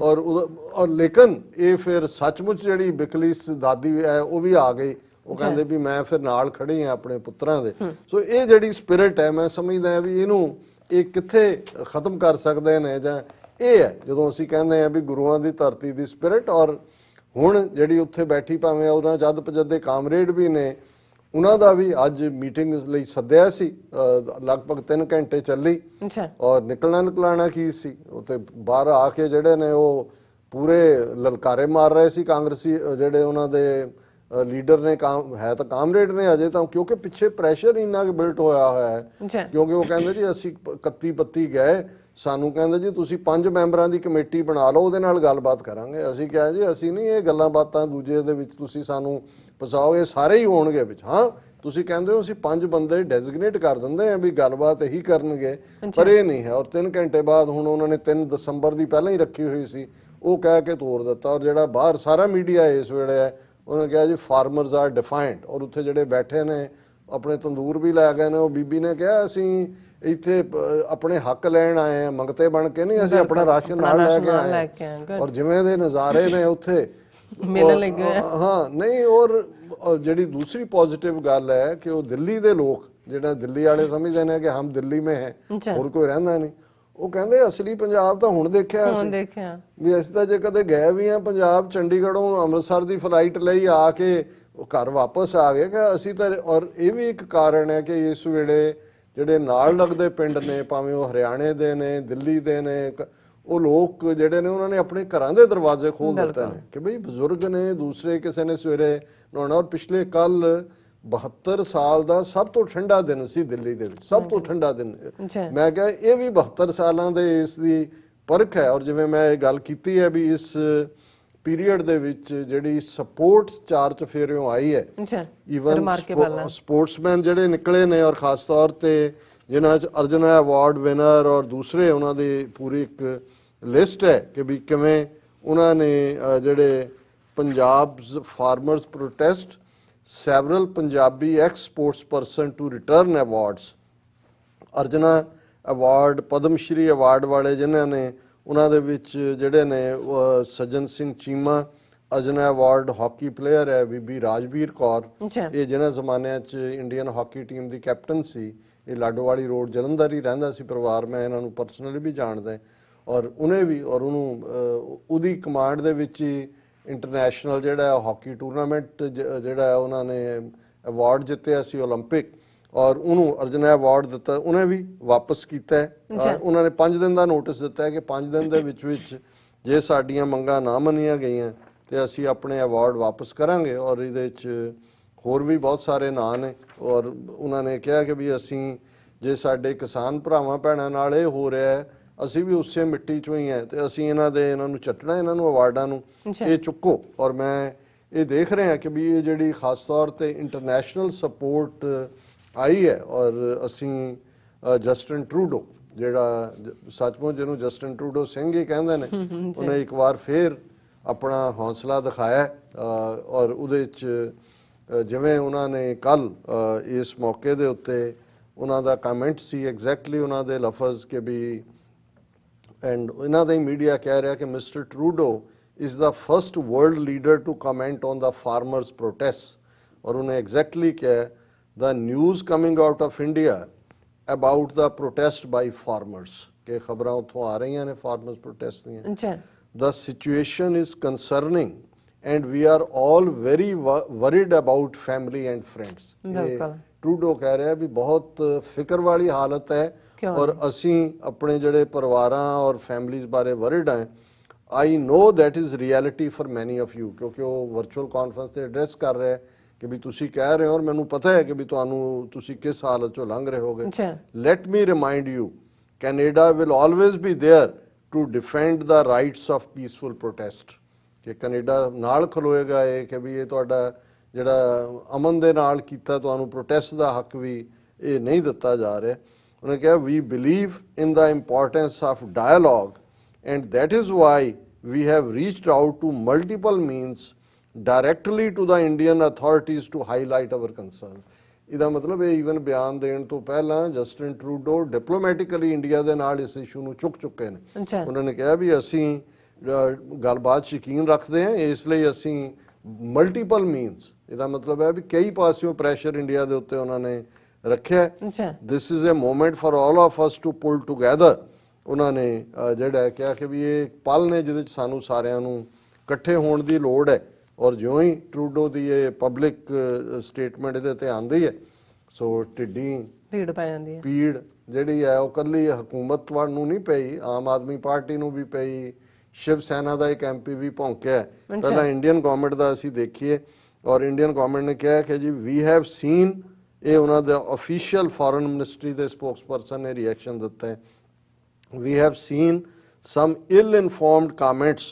ਔਰ ਲੇਕਿਨ ਇਹ ਫਿਰ ਸੱਚਮੁੱਚ ਜਿਹੜੀ ਬਿਕਲਿਸ ਦਾਦੀ ਹੈ ਉਹ ਵੀ ਆ ਗਈ। ਉਹ ਕਹਿੰਦੇ ਵੀ ਮੈਂ ਫਿਰ ਨਾਲ ਖੜੀ ਹਾਂ ਆਪਣੇ ਪੁੱਤਰਾਂ ਦੇ। ਸੋ ਇਹ ਜਿਹੜੀ ਸਪਿਰਿਟ ਹੈ ਮੈਂ ਸਮਝਦਾ ਵੀ ਇਹਨੂੰ ਇਹ ਕਿੱਥੇ ਖਤਮ ਕਰ ਸਕਦੇ ਨੇ, ਜਾਂ ਇਹ ਹੈ ਜਦੋਂ ਅਸੀਂ ਕਹਿੰਦੇ ਆ ਵੀ ਗੁਰੂਆਂ ਦੀ ਧਰਤੀ ਦੀ ਸਪਿਰਿਟ। ਔਰ ਹੁਣ ਜਿਹੜੀ ਉੱਥੇ ਬੈਠੀ ਭਾਵੇਂ ਉਹਨਾਂ ਜਦ ਪਜਦੇ ਕਾਮਰੇਡ ਵੀ ਨੇ, ਉਹਨਾਂ ਦਾ ਵੀ ਅੱਜ ਮੀਟਿੰਗ ਲਈ ਸੱਦਿਆ ਸੀ, ਲਗਭਗ 3 ਘੰਟੇ ਚੱਲੀ। ਔਰ ਨਿਕਲਣਾ ਕੀ ਸੀ, ਉੱਥੇ ਬਾਹਰ ਆ ਕੇ ਜਿਹੜੇ ਨੇ ਉਹ ਪੂਰੇ ਲਲਕਾਰੇ ਮਾਰ ਰਹੇ ਸੀ ਕਾਂਗਰਸੀ ਜਿਹੜੇ ਉਹਨਾਂ ਦੇ ਲੀਡਰ ਨੇ। ਹੈ ਤਾਂ ਕਾਮਰੇਡ ਨੇ ਅਜੇ ਤਾਂ, ਕਿਉਂਕਿ ਪਿੱਛੇ ਪ੍ਰੈਸ਼ਰ ਇੰਨਾ ਬਿਲਟ ਹੋਇਆ ਹੈ। ਕਿਉਂਕਿ ਉਹ ਕਹਿੰਦੇ ਜੀ ਅਸੀਂ 31-32 ਗਏ, ਸਾਨੂੰ ਕਹਿੰਦੇ ਜੀ ਤੁਸੀਂ 5 ਮੈਂਬਰਾਂ ਦੀ ਕਮੇਟੀ ਬਣਾ ਲਓ, ਉਹਦੇ ਨਾਲ ਗੱਲਬਾਤ ਕਰਾਂਗੇ। ਅਸੀਂ ਕਿਹਾ ਜੀ ਅਸੀਂ ਨਹੀਂ ਇਹ ਗੱਲਾਂ ਬਾਤਾਂ ਦੂਜੇ ਦੇ ਵਿੱਚ ਤੁਸੀਂ ਸਾਨੂੰ ਫਸਾਓ, ਇਹ ਸਾਰੇ ਹੀ ਹੋਣਗੇ ਵਿੱਚ। ਹਾਂ ਤੁਸੀਂ ਕਹਿੰਦੇ ਹੋ ਅਸੀਂ 5 ਬੰਦੇ ਡੈਜ਼ਿਗਨੇਟ ਕਰ ਦਿੰਦੇ ਆ ਵੀ ਗੱਲਬਾਤ ਇਹੀ ਕਰਨਗੇ, ਪਰ ਇਹ ਨਹੀਂ ਹੈ। ਔਰ 3 ਘੰਟੇ ਬਾਅਦ ਹੁਣ ਉਹਨਾਂ ਨੇ 3 ਦਸੰਬਰ ਦੀ ਪਹਿਲਾਂ ਹੀ ਰੱਖੀ ਹੋਈ ਸੀ, ਉਹ ਕਹਿ ਕੇ ਤੋੜ ਦਿੱਤਾ। ਔਰ ਜਿਹੜਾ ਬਾਹਰ ਸਾਰਾ ਮੀਡੀਆ ਇਸ ਵੇਲੇ ਹੈ, ਉਹਨੇ ਕਿਹਾ ਜੀ ਫਾਰਮਰਸ ਆਰ ਡਿਫਾਇੰਟ। ਔਰ ਉੱਥੇ ਜਿਹੜੇ ਬੈਠੇ ਨੇ ਆਪਣੇ ਤੰਦੂਰ ਵੀ ਲੈ ਗਏ ਨੇ। ਉਹ ਬੀਬੀ ਨੇ ਕਿਹਾ ਅਸੀਂ ਇੱਥੇ ਆਪਣੇ ਹੱਕ ਲੈਣ ਆਏ ਆ, ਮੰਗਤੇ ਬਣ ਕੇ ਨਹੀਂ, ਅਸੀਂ ਆਪਣਾ ਰਾਸ਼ਨ ਨਾਲ ਲੈ ਕੇ ਆਏ। ਔਰ ਜਿਵੇਂ ਦੇ ਨਜ਼ਾਰੇ ਨੇ ਉੱਥੇ ਮਿਲਣ ਲੱਗੇ। ਹਾਂ ਨਹੀਂ, ਔਰ ਜਿਹੜੀ ਦੂਸਰੀ ਪੋਜ਼ਿਟਿਵ ਗੱਲ ਹੈ ਕਿ ਉਹ ਦਿੱਲੀ ਦੇ ਲੋਕ ਜਿਹੜਾ ਦਿੱਲੀ ਵਾਲੇ ਸਮਝਦੇ ਨੇ ਕਿ ਹਮ ਦਿੱਲੀ ਮੇਂ ਹੈ, ਹੋਰ ਕੋਈ ਰਹਿੰਦਾ ਨਹੀਂ। ਉਹ ਕਹਿੰਦੇ ਅਸਲੀ ਪੰਜਾਬ ਤਾਂ ਹੁਣ ਦੇਖਿਆ ਵੀ ਅਸੀਂ ਤਾਂ ਜੇ ਕਦੇ ਗਏ ਵੀ ਆ ਪੰਜਾਬ, ਚੰਡੀਗੜ੍ਹੋਂ ਅੰਮ੍ਰਿਤਸਰ ਦੀ ਫਲਾਈਟ ਲਈ ਆ ਕੇ ਉਹ ਘਰ ਵਾਪਸ ਆ ਗਏ ਕਿ ਅਸੀਂ ਤਾਂ। ਔਰ ਇਹ ਵੀ ਇੱਕ ਕਾਰਨ ਹੈ ਕਿ ਇਸ ਵੇਲੇ ਜਿਹੜੇ ਨਾਲ ਲੱਗਦੇ ਪਿੰਡ ਨੇ, ਭਾਵੇਂ ਉਹ ਹਰਿਆਣੇ ਦੇ ਨੇ, ਦਿੱਲੀ ਦੇ ਨੇ, ਉਹ ਲੋਕ ਜਿਹੜੇ ਨੇ ਉਹਨਾਂ ਨੇ ਆਪਣੇ ਘਰਾਂ ਦੇ ਦਰਵਾਜ਼ੇ ਖੋਲ ਦਿੱਤੇ ਨੇ ਕਿ ਬਈ ਬਜ਼ੁਰਗ ਨੇ, ਦੂਸਰੇ ਕਿਸੇ ਨੇ ਸਵੇਰੇ ਨਹਾਉਣਾ। ਔਰ ਪਿਛਲੇ ਕੱਲ 72 ਸਾਲ ਦਾ ਸਭ ਤੋਂ ਠੰਡਾ ਦਿਨ ਸੀ ਦਿੱਲੀ ਦੇ ਵਿੱਚ, ਸਭ ਤੋਂ ਠੰਡਾ ਦਿਨ। ਮੈਂ ਕਿਹਾ ਇਹ ਵੀ 72 ਸਾਲਾਂ ਦੇ ਇਸ ਦੀ ਪਰਖ ਹੈ। ਔਰ ਜਿਵੇਂ ਮੈਂ ਇਹ ਗੱਲ ਕੀਤੀ ਹੈ ਵੀ ਇਸ ਪੀਰੀਅਡ ਦੇ ਵਿੱਚ ਜਿਹੜੀ ਸਪੋਰਟ 4 ਚਫੇਰਿਓਂ ਆਈ ਹੈ, ਈਵਨ ਸਪੋਰਟਸਮੈਨ ਜਿਹੜੇ ਨਿਕਲੇ ਨੇ, ਔਰ ਖਾਸ ਤੌਰ ਤੇ ਜਿਨ੍ਹਾਂ 'ਚ ਅਰਜੁਨਾ ਅਵਾਰਡ ਵਿਨਰ ਔਰ ਦੂਸਰੇ, ਉਹਨਾਂ ਦੀ ਪੂਰੀ ਇੱਕ ਲਿਸਟ ਹੈ ਕਿ ਵੀ ਕਿਵੇਂ ਉਹਨਾਂ ਨੇ ਜਿਹੜੇ Punjab farmers protest several Punjabi ex-sports person to return awards। Arjuna award, Padma Shri award ਵਾਲੇ ਜਿਨ੍ਹਾਂ ਨੇ, ਉਹਨਾਂ ਦੇ ਵਿੱਚ ਜਿਹੜੇ ਨੇ Sajjan Singh Cheema, Arjuna award hockey player ਹੈ ਬੀਬੀ ਰਾਜਵੀਰ ਕੌਰ, ਅੱਛਾ ਇਹ ਜਿਹਨਾਂ ਜ਼ਮਾਨਿਆਂ 'ਚ ਇੰਡੀਅਨ ਹਾਕੀ ਟੀਮ ਦੀ ਕੈਪਟਨ ਸੀ। ਇਹ ਲਾਡੋਵਾਲੀ ਰੋਡ ਜਲੰਧਰ ਹੀ ਰਹਿੰਦਾ ਸੀ ਪਰਿਵਾਰ, ਮੈਂ ਇਹਨਾਂ ਨੂੰ ਪਰਸਨਲੀ ਵੀ ਜਾਣਦਾ। ਔਰ ਉਹਨੇ ਵੀ ਔਰ ਉਹਨੂੰ ਉਹਦੀ ਕਮਾਂਡ ਦੇ ਵਿੱਚ ਹੀ ਇੰਟਰਨੈਸ਼ਨਲ ਜਿਹੜਾ ਹਾਕੀ ਟੂਰਨਾਮੈਂਟ ਜਿਹੜਾ ਹੈ ਉਹਨਾਂ ਨੇ ਅਵਾਰਡ ਜਿੱਤਿਆ ਸੀ ਓਲੰਪਿਕ, ਔਰ ਉਹਨੂੰ ਅਰਜਨਾ ਅਵਾਰਡ ਦਿੱਤਾ। ਉਹਨੇ ਵੀ ਵਾਪਸ ਕੀਤਾ ਹੈ। ਉਹਨਾਂ ਨੇ 5 ਦਿਨ ਦਾ ਨੋਟਿਸ ਦਿੱਤਾ ਹੈ ਕਿ 5 ਦਿਨ ਦੇ ਵਿੱਚ ਜੇ ਸਾਡੀਆਂ ਮੰਗਾਂ ਨਾ ਮੰਨੀਆਂ ਗਈਆਂ ਤੇ ਅਸੀਂ ਆਪਣੇ ਅਵਾਰਡ ਵਾਪਸ ਕਰਾਂਗੇ। ਔਰ ਇਹਦੇ 'ਚ ਹੋਰ ਵੀ ਬਹੁਤ ਸਾਰੇ ਨਾਂ ਨੇ। ਔਰ ਉਹਨਾਂ ਨੇ ਕਿਹਾ ਕਿ ਵੀ ਅਸੀਂ ਜੇ ਸਾਡੇ ਕਿਸਾਨ ਭਰਾਵਾਂ ਭੈਣਾਂ ਨਾਲ ਇਹ ਹੋ ਰਿਹਾ ਹੈ, ਅਸੀਂ ਵੀ ਉਸੇ ਮਿੱਟੀ 'ਚੋਂ ਹੀ ਹੈ ਤੇ ਅਸੀਂ ਇਹਨਾਂ ਨੂੰ ਚੱਟਣਾ, ਇਹਨਾਂ ਨੂੰ ਅਵਾਰਡਾਂ ਨੂੰ ਇਹ ਚੁੱਕੋ। ਔਰ ਮੈਂ ਇਹ ਦੇਖ ਰਿਹਾ ਕਿ ਵੀ ਇਹ ਜਿਹੜੀ ਖਾਸ ਤੌਰ ਤੇ ਇੰਟਰਨੈਸ਼ਨਲ ਸਪੋਰਟ ਆਈ ਹੈ। ਔਰ ਅਸੀਂ ਜਸਟਿਨ ਟਰੂਡੋ ਜਿਹੜਾ ਸੱਚਮੁੱਚ ਜਿਹਨੂੰ ਜਸਟਿਨ ਟਰੂਡੋ ਸਿੰਘ ਹੀ ਕਹਿੰਦੇ ਨੇ, ਉਹਨੇ ਇੱਕ ਵਾਰ ਫੇਰ ਆਪਣਾ ਹੌਸਲਾ ਦਿਖਾਇਆ। ਔਰ ਉਹਦੇ 'ਚ ਜਿਵੇਂ ਉਹਨਾਂ ਨੇ ਕੱਲ ਇਸ ਮੌਕੇ ਦੇ ਉੱਤੇ ਉਹਨਾਂ ਦਾ ਕਮੈਂਟ ਸੀ, ਐਗਜ਼ੈਕਟਲੀ ਉਹਨਾਂ ਦੇ ਲਫ਼ਜ਼ ਕਿ ਵੀ ਐਂਡ ਇਹਨਾਂ ਦਾ ਹੀ ਮੀਡੀਆ ਕਹਿ ਰਿਹਾ ਕਿ mister Trudeau is the first world leader to comment on the farmers' protests. और उन्हें exactly क्या the news coming out of India about the protest by farmers के खबरां उठों आ रही हैं farmers protest नहीं the situation is concerning and we are all very worried about family and friends. Trudeau ਕਹਿ ਰਿਹਾ ਵੀ ਬਹੁਤ ਫਿਕਰ ਵਾਲੀ ਹਾਲਤ ਹੈ ਔਰ ਅਸੀਂ ਆਪਣੇ ਜਿਹੜੇ ਪਰਿਵਾਰਾਂ ਔਰ ਫੈਮਲੀਜ਼ ਬਾਰੇ ਵਰਿਡ ਹਾਂ। I know that is reality for many of you, ਕਿਉਂਕਿ ਉਹ ਵਰਚੁਅਲ ਕਾਨਫਰੰਸ ਤੇ ਐਡਰੈਸ ਕਰ ਰਿਹਾ ਕਿ ਵੀ ਤੁਸੀਂ ਕਹਿ ਰਹੇ ਹੋ ਔਰ ਮੈਨੂੰ ਪਤਾ ਹੈ ਕਿ ਵੀ ਤੁਸੀਂ ਕਿਸ ਹਾਲਤ ਚੋਂ ਲੰਘ ਰਹੇ ਹੋਗੇ। Let me remind you, Canada will always be there to defend the rights of peaceful protest. ਕਿ ਕੈਨੇਡਾ ਨਾਲ ਖਲੋਏਗਾ ਇਹ ਕਿ ਵੀ ਇਹ ਤੁਹਾਡਾ ਜਿਹੜਾ ਅਮਨ ਦੇ ਨਾਲ ਕੀਤਾ ਤੁਹਾਨੂੰ ਪ੍ਰੋਟੈਸਟ ਦਾ ਹੱਕ ਵੀ ਇਹ ਨਹੀਂ ਦਿੱਤਾ ਜਾ ਰਿਹਾ। ਉਹਨੇ ਕਿਹਾ we believe in the importance of dialogue and that is why we have reached out to multiple means directly to the Indian authorities to highlight our concerns. ਇਹਦਾ ਮਤਲਬ ਇਹ ਈਵਨ ਬਿਆਨ ਦੇਣ ਤੋਂ ਪਹਿਲਾਂ ਜਸਟਿਨ ਟਰੂਡੋ ਡਿਪਲੋਮੈਟਿਕਲੀ ਇੰਡੀਆ ਦੇ ਨਾਲ ਇਸ ਇਸ਼ੂ ਨੂੰ ਚੁੱਕ ਚੁੱਕੇ ਨੇ। ਉਹਨਾਂ ਨੇ ਕਿਹਾ ਵੀ ਅਸੀਂ ਗੱਲਬਾਤ ਯਕੀਨ ਰੱਖਦੇ ਹਾਂ, ਇਸ ਲਈ ਅਸੀਂ ਮਲਟੀਪਲ ਮੀਨਸ, ਇਹਦਾ ਮਤਲਬ ਹੈ ਵੀ ਕਈ ਪਾਸਿਓਂ ਪ੍ਰੈਸ਼ਰ ਇੰਡੀਆ ਦੇ ਉੱਤੇ ਉਹਨਾਂ ਨੇ ਰੱਖਿਆ। This is a moment for all of us to pull together. ਉਹਨਾਂ ਨੇ ਜਿਹੜਾ ਕਿਹਾ ਕਿ ਵੀ ਇਹ ਪਲ ਨੇ ਜਿਹਦੇ 'ਚ ਸਾਨੂੰ ਸਾਰਿਆਂ ਨੂੰ ਇਕੱਠੇ ਹੋਣ ਦੀ ਲੋੜ ਹੈ। ਔਰ ਜਿਉਂ ਹੀ ਟਰੂਡੋ ਦੀ ਇਹ ਪਬਲਿਕ ਸਟੇਟਮੈਂਟ ਇਹਦੇ ਤੇ ਆਉਂਦੀ ਹੈ ਸੋ ਭੀੜ ਪੈ ਜਾਂਦੀ ਹੈ। ਭੀੜ ਜਿਹੜੀ ਹੈ ਉਹ ਇਕੱਲੀ ਹਕੂਮਤ ਵੱਲ ਨੂੰ ਨਹੀਂ ਪਈ, ਆਮ ਆਦਮੀ ਪਾਰਟੀ ਨੂੰ ਵੀ ਪਈ, ਸ਼ਿਵ ਸੈਨਾ ਦਾ ਇੱਕ MP ਵੀ ਭੌਂਕਿਆ। ਪਹਿਲਾਂ ਇੰਡੀਅਨ ਗਵਰਨਮੈਂਟ ਦਾ ਅਸੀਂ ਦੇਖੀਏ ਔਰ ਇੰਡੀਅਨ ਗਵਰਨਮੈਂਟ ਨੇ ਕਿਹਾ ਕਿ ਜੀ ਵੀ ਹੈਵ ਸੀਨ, ਇਹ ਉਹਨਾਂ ਦਾ ਅਫੀਸ਼ੀਅਲ ਫੋਰਨ ਮਿਨਿਸਟਰੀ ਦੇ ਸਪੋਕਸਪਰਸਨ ਨੇ ਰਿਐਕਸ਼ਨ ਦਿੱਤਾ ਹੈ, we have seen some ill-informed comments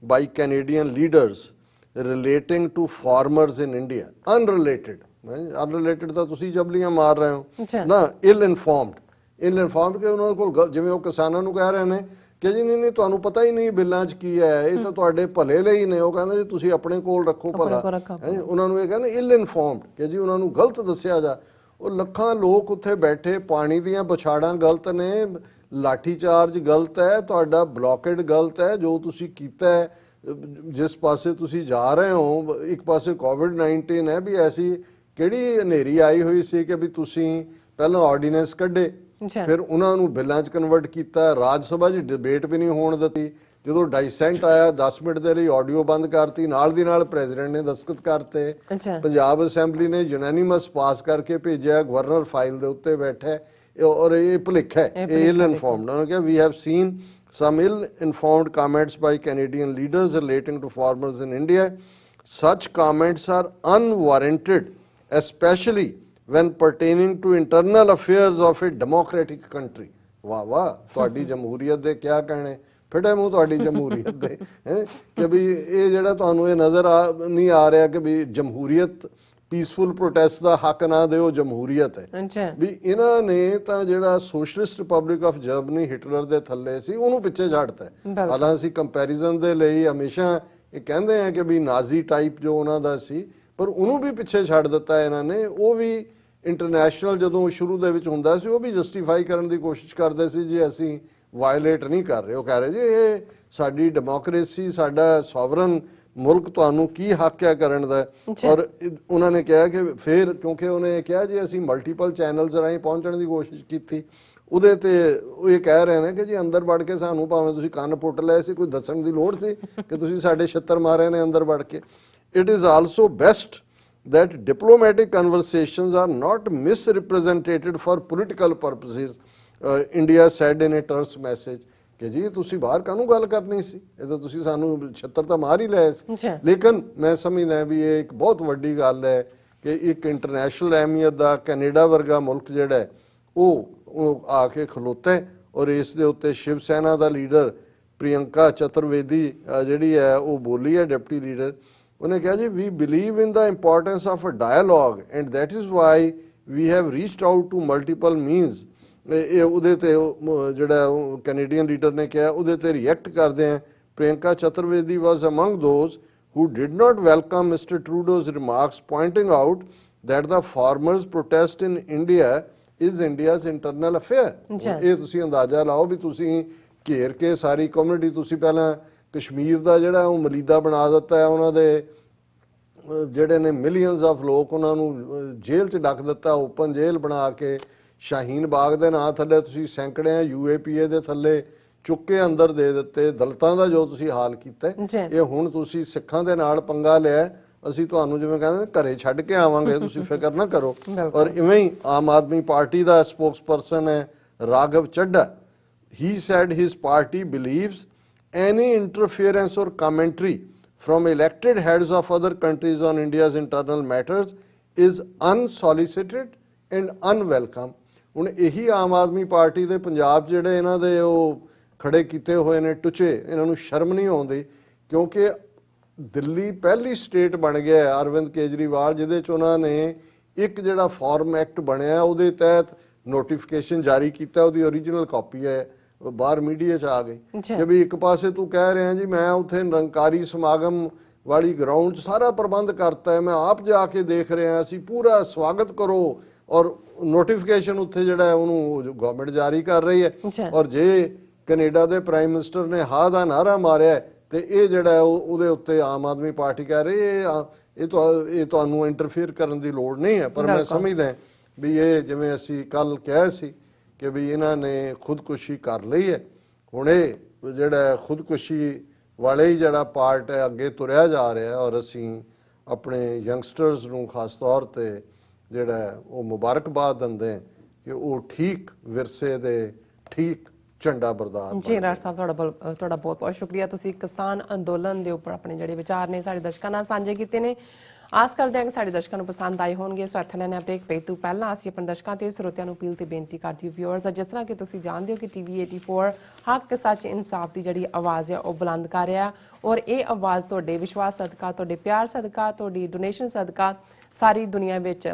by Canadian leaders relating to farmers in India. Unrelated ਤਾਂ ਤੁਸੀਂ ਜਬਲੀਆਂ ਮਾਰ ਰਹੇ ਹੋ ਨਾ, ill-informed ਕਿ ਉਹਨਾਂ ਕੋਲ ਜਿਵੇਂ ਉਹ ਕਿਸਾਨਾਂ ਨੂੰ ਕਹਿ ਰਹੇ ਨੇ ਕਿ ਜੀ ਨਹੀਂ ਤੁਹਾਨੂੰ ਪਤਾ ਹੀ ਨਹੀਂ ਬਿੱਲਾਂ 'ਚ ਕੀ ਹੈ, ਇਹ ਤਾਂ ਤੁਹਾਡੇ ਭਲੇ ਲਈ ਨੇ। ਉਹ ਕਹਿੰਦੇ ਜੀ ਤੁਸੀਂ ਆਪਣੇ ਕੋਲ ਰੱਖੋ ਭਲਾ। ਉਹਨਾਂ ਨੂੰ ਇਹ ਕਹਿੰਦੇ ill-informed ਕਿ ਜੀ ਉਹਨਾਂ ਨੂੰ ਗਲਤ ਦੱਸਿਆ ਜਾ। ਉਹ ਲੱਖਾਂ ਲੋਕ ਉੱਥੇ ਬੈਠੇ, ਪਾਣੀ ਦੀਆਂ ਬਛਾੜਾਂ ਗਲਤ ਨੇ, ਲਾਠੀ ਚਾਰਜ ਗਲਤ ਹੈ, ਤੁਹਾਡਾ ਬਲੌਕੇਡ ਗਲਤ ਹੈ ਜੋ ਤੁਸੀਂ ਕੀਤਾ ਹੈ, ਜਿਸ ਪਾਸੇ ਤੁਸੀਂ ਜਾ ਰਹੇ ਹੋ। ਇੱਕ ਪਾਸੇ COVID-19 ਹੈ ਵੀ ਐਸੀ ਕਿਹੜੀ ਹਨੇਰੀ ਆਈ ਹੋਈ ਸੀ ਕਿ ਵੀ ਤੁਸੀਂ ਪਹਿਲਾਂ ਆਰਡੀਨੈਂਸ ਕੱਢੇ, ਫਿਰ ਉਹਨਾਂ ਨੂੰ ਬਿੱਲਾਂ 'ਚ ਕਨਵਰਟ ਕੀਤਾ, ਰਾਜ ਸਭਾ 'ਚ ਡਿਬੇਟ ਵੀ ਨਹੀਂ ਹੋਣ ਦਿੱਤੀ। ਜਦੋਂ ਡਾਈਸੈਂਟ ਆਇਆ 10 ਮਿੰਟ ਦੇ ਲਈ ਆਡੀਓ ਬੰਦ ਕਰਤੀ, ਨਾਲ ਦੀ ਨਾਲ ਪ੍ਰੈਜ਼ੀਡੈਂਟ ਨੇ ਦਸਤਖਤ ਕਰਤੇ। ਪੰਜਾਬ ਅਸੈਂਬਲੀ ਨੇ ਯੂਨੈਨਿਮਸ ਪਾਸ ਕਰਕੇ ਭੇਜਿਆ, ਗਵਰਨਰ ਫਾਈਲ ਦੇ ਉੱਤੇ ਬੈਠਾ ਔਰ ਇਹ ਭੁਲੇਖਾ ਹੈ, ਇਹ ਇਲ ਇਨਫੋਰਮਡ। ਉਹਨਾਂ ਨੇ ਕਿਹਾ we have seen some ill-informed comments by Canadian leaders relating to farmers in India. Such comments are unwarranted, especially when pertaining to internal affairs of a democratic country. ਵਾਹ ਵਾਹ, ਤੁਹਾਡੀ ਜਮਹੂਰੀਅਤ ਦੇ ਕਿਆ ਕਹਿਣੇ, ਫਿਟੇ ਮੂੰਹ ਤੁਹਾਡੀ ਜਮਹੂਰੀਅਤ ਦੇ ਕਿ ਵੀ ਇਹ ਜਿਹੜਾ ਤੁਹਾਨੂੰ ਇਹ ਨਜ਼ਰ ਨਹੀਂ ਆ ਰਿਹਾ ਕਿ ਵੀ ਜਮਹੂਰੀਅਤ ਪੀਸਫੁਲ ਪ੍ਰੋਟੈਸਟ ਦਾ ਹੱਕ ਨਾ ਦਿਓ, ਜਮਹੂਰੀਅਤ ਹੈ ਵੀ। ਇਹਨਾਂ ਨੇ ਤਾਂ ਜਿਹੜਾ socialist republic of Germany Hitler ਦੇ ਥੱਲੇ ਸੀ ਉਹਨੂੰ ਪਿੱਛੇ ਛੱਡਤਾ। ਹਾਲਾਂਕਿ ਅਸੀਂ ਕੰਪੈਰੀਜ਼ਨ ਦੇ ਲਈ ਹਮੇਸ਼ਾ ਇਹ ਕਹਿੰਦੇ ਆ ਕਿ ਵੀ ਨਾਜ਼ੀ ਟਾਈਪ ਜੋ ਉਹਨਾਂ ਦਾ ਸੀ, ਪਰ ਉਹਨੂੰ ਵੀ ਪਿੱਛੇ ਛੱਡ ਦਿੱਤਾ ਇਹਨਾਂ ਨੇ। ਉਹ ਵੀ ਇੰਟਰਨੈਸ਼ਨਲ ਜਦੋਂ ਸ਼ੁਰੂ ਦੇ ਵਿੱਚ ਹੁੰਦਾ ਸੀ ਉਹ ਵੀ ਜਸਟੀਫਾਈ ਕਰਨ ਦੀ ਕੋਸ਼ਿਸ਼ ਕਰਦੇ ਸੀ ਜੀ ਅਸੀਂ ਵਾਇਲੇਟ ਨਹੀਂ ਕਰ ਰਹੇ। ਉਹ ਕਹਿ ਰਹੇ ਜੀ ਇਹ ਸਾਡੀ ਡੈਮੋਕ੍ਰੇਸੀ, ਸਾਡਾ ਸੋਵਰਨ ਮੁਲਕ ਤੁਹਾਨੂੰ ਕੀ ਹੱਕ ਹੈ ਕਰਨ ਦਾ। ਔਰ ਉਹਨਾਂ ਨੇ ਕਿਹਾ ਕਿ ਫਿਰ ਕਿਉਂਕਿ ਉਹਨੇ ਕਿਹਾ ਜੀ ਅਸੀਂ ਮਲਟੀਪਲ ਚੈਨਲਸ ਰਾਹੀਂ ਪਹੁੰਚਣ ਦੀ ਕੋਸ਼ਿਸ਼ ਕੀਤੀ, ਉਹਦੇ ਤੇ ਉਹ ਇਹ ਕਹਿ ਰਹੇ ਨੇ ਕਿ ਜੀ ਅੰਦਰ ਵੜ ਕੇ ਸਾਨੂੰ ਭਾਵੇਂ ਤੁਸੀਂ ਕੰਨ ਪੁੱਟ ਲਏ ਸੀ, ਕੋਈ ਦੱਸਣ ਦੀ ਲੋੜ ਸੀ ਕਿ ਤੁਸੀਂ ਸਾਡੇ ਛਿੱਤਰ ਮਾਰੇ ਨੇ ਅੰਦਰ ਵੜ ਕੇ। It is also best that diplomatic conversations are not misrepresented for political purposes, India said in a terse message ਕਿ ਜੀ ਤੁਸੀਂ ਬਾਹਰ ਕਾਹਨੂੰ ਗੱਲ ਕਰਨੀ ਸੀ, ਇਹ ਤਾਂ ਤੁਸੀਂ ਸਾਨੂੰ ਛੱਤਰ ਤਾਂ ਮਾਰ ਹੀ ਲਏ ਸੀ। ਲੇਕਿਨ ਮੈਂ ਸਮਝਦਾ ਵੀ ਇਹ ਇੱਕ ਬਹੁਤ ਵੱਡੀ ਗੱਲ ਹੈ ਕਿ ਇੱਕ ਇੰਟਰਨੈਸ਼ਨਲ ਅਹਿਮੀਅਤ ਦਾ ਕੈਨੇਡਾ ਵਰਗਾ ਮੁਲਕ ਜਿਹੜਾ ਹੈ ਉਹ ਆ ਕੇ ਖਲੋਤਾ ਹੈ। ਔਰ ਇਸ ਦੇ ਉੱਤੇ ਸ਼ਿਵ ਸੈਨਾ ਦਾ ਲੀਡਰ ਪ੍ਰਿਯੰਕਾ ਚਤੁਰਵੇਦੀ ਜਿਹੜੀ ਹੈ ਉਹ ਬੋਲੀ ਹੈ, ਡਿਪਟੀ ਲੀਡਰ। ਉਹਨੇ ਕਿਹਾ ਜੀ we believe in the importance of a dialogue and that is why we have reached out to multiple means. ਇਹ ਉਹਦੇ ਤੇ ਜਿਹੜਾ ਕੈਨੇਡੀਅਨ ਲੀਡਰ ਨੇ ਕਿਹਾ, ਉਹਦੇ ਤੇ ਰਿਐਕਟ ਕਰਦੇ ਆ। Priyanka Chaturvedi was among those who did not welcome Mr. Trudeau's remarks, pointing out that the farmers' protest in India is India's internal affair. ਇਹ ਤੁਸੀਂ ਅੰਦਾਜ਼ਾ ਲਾਓ ਵੀ ਤੁਸੀਂ ਘੇਰ ਕੇ ਸਾਰੀ ਕਮਿਊਨਿਟੀ, ਤੁਸੀਂ ਪਹਿਲਾਂ ਕਸ਼ਮੀਰ ਦਾ ਜਿਹੜਾ ਉਹ ਮਲੀਦਾ ਬਣਾ ਦਿੱਤਾ ਹੈ, ਉਹਨਾਂ ਦੇ ਜਿਹੜੇ ਨੇ ਮਿਲੀਅਨਸ ਆਫ ਲੋਕ ਉਹਨਾਂ ਨੂੰ ਜੇਲ੍ਹ 'ਚ ਡੱਕ ਦਿੱਤਾ, ਓਪਨ ਜੇਲ੍ਹ ਬਣਾ ਕੇ। ਸ਼ਾਹੀਨ ਬਾਗ ਦੇ ਨਾਂ ਥੱਲੇ ਤੁਸੀਂ ਸੈਂਕੜਿਆਂ UAPA ਦੇ ਥੱਲੇ ਚੁੱਕ ਕੇ ਅੰਦਰ ਦੇ ਦਿੱਤੇ। ਦਲਿਤਾਂ ਦਾ ਜੋ ਤੁਸੀਂ ਹਾਲ ਕੀਤਾ, ਇਹ ਹੁਣ ਤੁਸੀਂ ਸਿੱਖਾਂ ਦੇ ਨਾਲ ਪੰਗਾ ਲਿਆ, ਅਸੀਂ ਤੁਹਾਨੂੰ ਜਿਵੇਂ ਕਹਿੰਦੇ ਘਰੇ ਛੱਡ ਕੇ ਆਵਾਂਗੇ, ਤੁਸੀਂ ਫਿਕਰ ਨਾ ਕਰੋ। ਔਰ ਇਵੇਂ ਹੀ ਆਮ ਆਦਮੀ ਪਾਰਟੀ ਦਾ ਸਪੋਕਸਪਰਸਨ ਹੈ Raghav Chadha, he said his party believes any interference or commentary from elected heads of other countries on India's internal matters is unsolicited and unwelcome. ਹੁਣ ਇਹੀ ਆਮ ਆਦਮੀ ਪਾਰਟੀ ਦੇ ਪੰਜਾਬ ਜਿਹੜੇ ਇਹਨਾਂ ਦੇ ਉਹ ਖੜੇ ਕੀਤੇ ਹੋਏ ਨੇ ਟੁਚੇ, ਇਹਨਾਂ ਨੂੰ ਸ਼ਰਮ ਨਹੀਂ ਆਉਂਦੀ। ਕਿਉਂਕਿ ਦਿੱਲੀ ਪਹਿਲੀ ਸਟੇਟ ਬਣ ਗਿਆ ਅਰਵਿੰਦ ਕੇਜਰੀਵਾਲ, ਜਿਹਦੇ 'ਚ ਉਹਨਾਂ ਨੇ ਇੱਕ ਜਿਹੜਾ ਫਾਰਮ ਐਕਟ ਬਣਿਆ ਉਹਦੇ ਤਹਿਤ ਨੋਟੀਫਿਕੇਸ਼ਨ ਜਾਰੀ ਕੀਤਾ, ਉਹਦੀ ਓਰੀਜਨਲ ਕਾਪੀ ਹੈ, ਬਾਹਰ ਮੀਡੀਆ 'ਚ ਆ ਗਈ ਕਿ ਵੀ ਇੱਕ ਪਾਸੇ ਤੂੰ ਕਹਿ ਰਿਹਾ ਜੀ ਮੈਂ ਉੱਥੇ ਨਿਰੰਕਾਰੀ ਸਮਾਗਮ ਵਾਲੀ ਗਰਾਊਂਡ 'ਚ ਸਾਰਾ ਪ੍ਰਬੰਧ ਕਰਤਾ ਹੈ, ਮੈਂ ਆਪ ਜਾ ਕੇ ਦੇਖ ਰਿਹਾ, ਅਸੀਂ ਪੂਰਾ ਸਵਾਗਤ ਕਰੋ। ਔਰ ਨੋਟੀਫਿਕੇਸ਼ਨ ਉੱਥੇ ਜਿਹੜਾ ਉਹਨੂੰ ਗਵਰਨਮੈਂਟ ਜਾਰੀ ਕਰ ਰਹੀ ਹੈ। ਔਰ ਜੇ ਕੈਨੇਡਾ ਦੇ ਪ੍ਰਾਈਮ ਮਿਨਿਸਟਰ ਨੇ ਹਾਂ ਦਾ ਨਾਅਰਾ ਮਾਰਿਆ ਤੇ ਇਹ ਜਿਹੜਾ ਉਹਦੇ ਉੱਤੇ ਆਮ ਆਦਮੀ ਪਾਰਟੀ ਕਹਿ ਰਹੀ ਇਹ ਤੁਹਾਨੂੰ ਇੰਟਰਫੇਅਰ ਕਰਨ ਦੀ ਲੋੜ ਨਹੀਂ ਹੈ। ਪਰ ਮੈਂ ਸਮਝਦਾ ਵੀ ਇਹ ਜਿਵੇਂ ਅਸੀਂ ਕੱਲ ਕਿਹਾ ਸੀ ਕਿ ਵੀ ਇਹਨਾਂ ਨੇ ਖੁਦਕੁਸ਼ੀ ਕਰ ਲਈ ਹੈ। ਹੁਣ ਇਹ ਜਿਹੜਾ ਖੁਦਕੁਸ਼ੀ ਵਾਲੇ ਹੀ ਜਿਹੜਾ ਪਾਰਟ ਹੈ ਅੱਗੇ ਤੁਰਿਆ ਜਾ ਰਿਹਾ, ਔਰ ਅਸੀਂ ਆਪਣੇ ਯੰਗਸਟਰਸ ਨੂੰ ਖਾਸ ਤੌਰ ਤੇ ਜਿਹੜਾ ਉਹ ਮੁਬਾਰਕਬਾਦ ਦਿੰਦੇ ਕਿ ਉਹ ਠੀਕ ਵਿਰਸੇ ਦੇ ਠੀਕ ਝੰਡਾ ਬਰਦਾਰ। ਜੀ ਰਾਜ ਸਾਹਿਬ, ਤੁਹਾਡਾ ਬਹੁਤ ਬਹੁਤ ਸ਼ੁਕਰੀਆ। ਤੁਸੀਂ ਕਿਸਾਨ ਅੰਦੋਲਨ ਦੇ ਉੱਪਰ ਆਪਣੇ ਜਿਹੜੇ ਵਿਚਾਰ ਨੇ ਸਾਡੇ ਦਰਸ਼ਕਾਂ ਨਾਲ ਸਾਂਝੇ ਕੀਤੇ ਨੇ। ਆਸ ਕਰਦੇ ਹਾਂ ਕਿ ਸਾਡੇ ਦਰਸ਼ਕਾਂ ਨੂੰ ਪਸੰਦ ਆਏ ਹੋਣਗੇ। ਸੋ ਇੱਥੇ ਲੈਣੇ ਬ੍ਰੇਕ ਪੇ ਤੋਂ ਪਹਿਲਾਂ ਅਸੀਂ ਆਪਣੇ ਦਰਸ਼ਕਾਂ ਤੇ ਸਰੋਤਿਆਂ ਨੂੰ ਅਪੀਲ ਤੇ ਬੇਨਤੀ ਕਰਦੇ ਹਾਂ ਵਿਊਅਰਸ, ਜਿਸ ਤਰ੍ਹਾਂ ਕਿ ਤੁਸੀਂ ਜਾਣਦੇ ਹੋ ਕਿ TV 84 ਹੱਕ ਸੱਚ ਇਨਸਾਫ ਦੀ ਜਿਹੜੀ ਆਵਾਜ਼ ਹੈ ਉਹ ਬੁਲੰਦ ਕਰ ਰਿਹਾ, ਔਰ ਇਹ ਆਵਾਜ਼ ਤੁਹਾਡੇ ਵਿਸ਼ਵਾਸ ਸਦਕਾ, ਤੁਹਾਡੇ ਪਿਆਰ ਸਦਕਾ, ਤੁਹਾਡੀ ਡੋਨੇਸ਼ਨ ਸਦਕਾ ਸਾਰੀ ਦੁਨੀਆ ਵਿੱਚ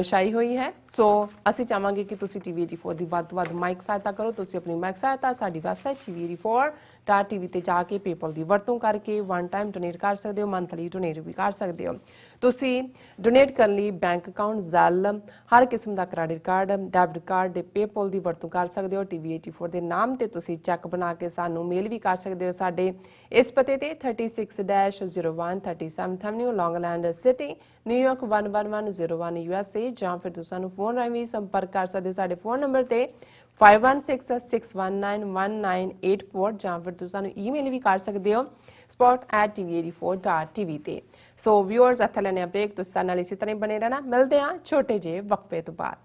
ਛਾਈ ਹੋਈ ਹੈ। ਸੋ ਅਸੀਂ ਚਾਹਾਂਗੇ ਕਿ ਤੁਸੀਂ TV 84 ਦੀ ਵੱਧ ਤੋਂ ਵੱਧ ਮਾਈਕ ਸਹਾਇਤਾ ਕਰੋ। ਤੁਸੀਂ ਆਪਣੀ ਮਾਈਕ ਸਹਾਇਤਾ ਸਾਡੀ ਵੈਬਸਾਈਟ TV84.tv ਤੇ ਜਾ ਕੇ ਪੇਪਲ ਦੀ ਵਰਤੋਂ ਕਰਕੇ ਵਨ ਟਾਈਮ ਡੋਨੇਟ ਕਰ ਸਕਦੇ ਹੋ, ਮੰਥਲੀ ਡੋਨੇਟ ਵੀ ਕਰ ਸਕਦੇ ਹੋ। ਤੁਸੀਂ ਡੋਨੇਟ ਕਰਨ ਲਈ ਬੈਂਕ ਅਕਾਊਂਟ, ਜ਼ੈਲ, ਹਰ ਕਿਸਮ ਦਾ ਕ੍ਰੈਡਿਟ ਕਾਰਡ, ਡੈਬਿਟ ਕਾਰਡ ਦੇ ਪੇਪਲ ਦੀ ਵਰਤੋਂ ਕਰ ਸਕਦੇ ਹੋ। TV 84 ਦੇ ਨਾਮ ਤੇ ਤੁਸੀਂ ਚੈੱਕ ਬਣਾ ਕੇ ਸਾਨੂੰ ਮੇਲ ਵੀ ਕਰ ਸਕਦੇ ਹੋ ਸਾਡੇ ਇਸ ਪਤੇ ਤੇ 36-01 37th Avenue, Long Island City, New York 11101 USA, ਜਾਂ ਫਿਰ ਤੁਸੀਂ ਸਾਨੂੰ ਫੋਨ ਰਾਹੀਂ ਵੀ ਸੰਪਰਕ ਕਰ ਸਕਦੇ ਹੋ ਸਾਡੇ ਫੋਨ ਨੰਬਰ ਤੇ 5166191984, ਜਾਂ ਫਿਰ ਤੁਸੀਂ ਸਾਨੂੰ ਈਮੇਲ ਵੀ ਕਰ ਸਕਦੇ ਹੋ spot@tv84.tv ਤੇ। ਸੋ ਵਿਊਅਰਸ, ਇੱਥੇ ਲੈਣੇ ਬ੍ਰੇਕ। ਤੁਸੀਂ ਸਾਡੇ ਨਾਲ ਇਸੇ ਤਰ੍ਹਾਂ ਬਣੇ ਰਹਿਣਾ। ਮਿਲਦੇ ਹਾਂ ਛੋਟੇ ਜਿਹੇ ਵਕਫੇ ਤੋਂ ਬਾਅਦ।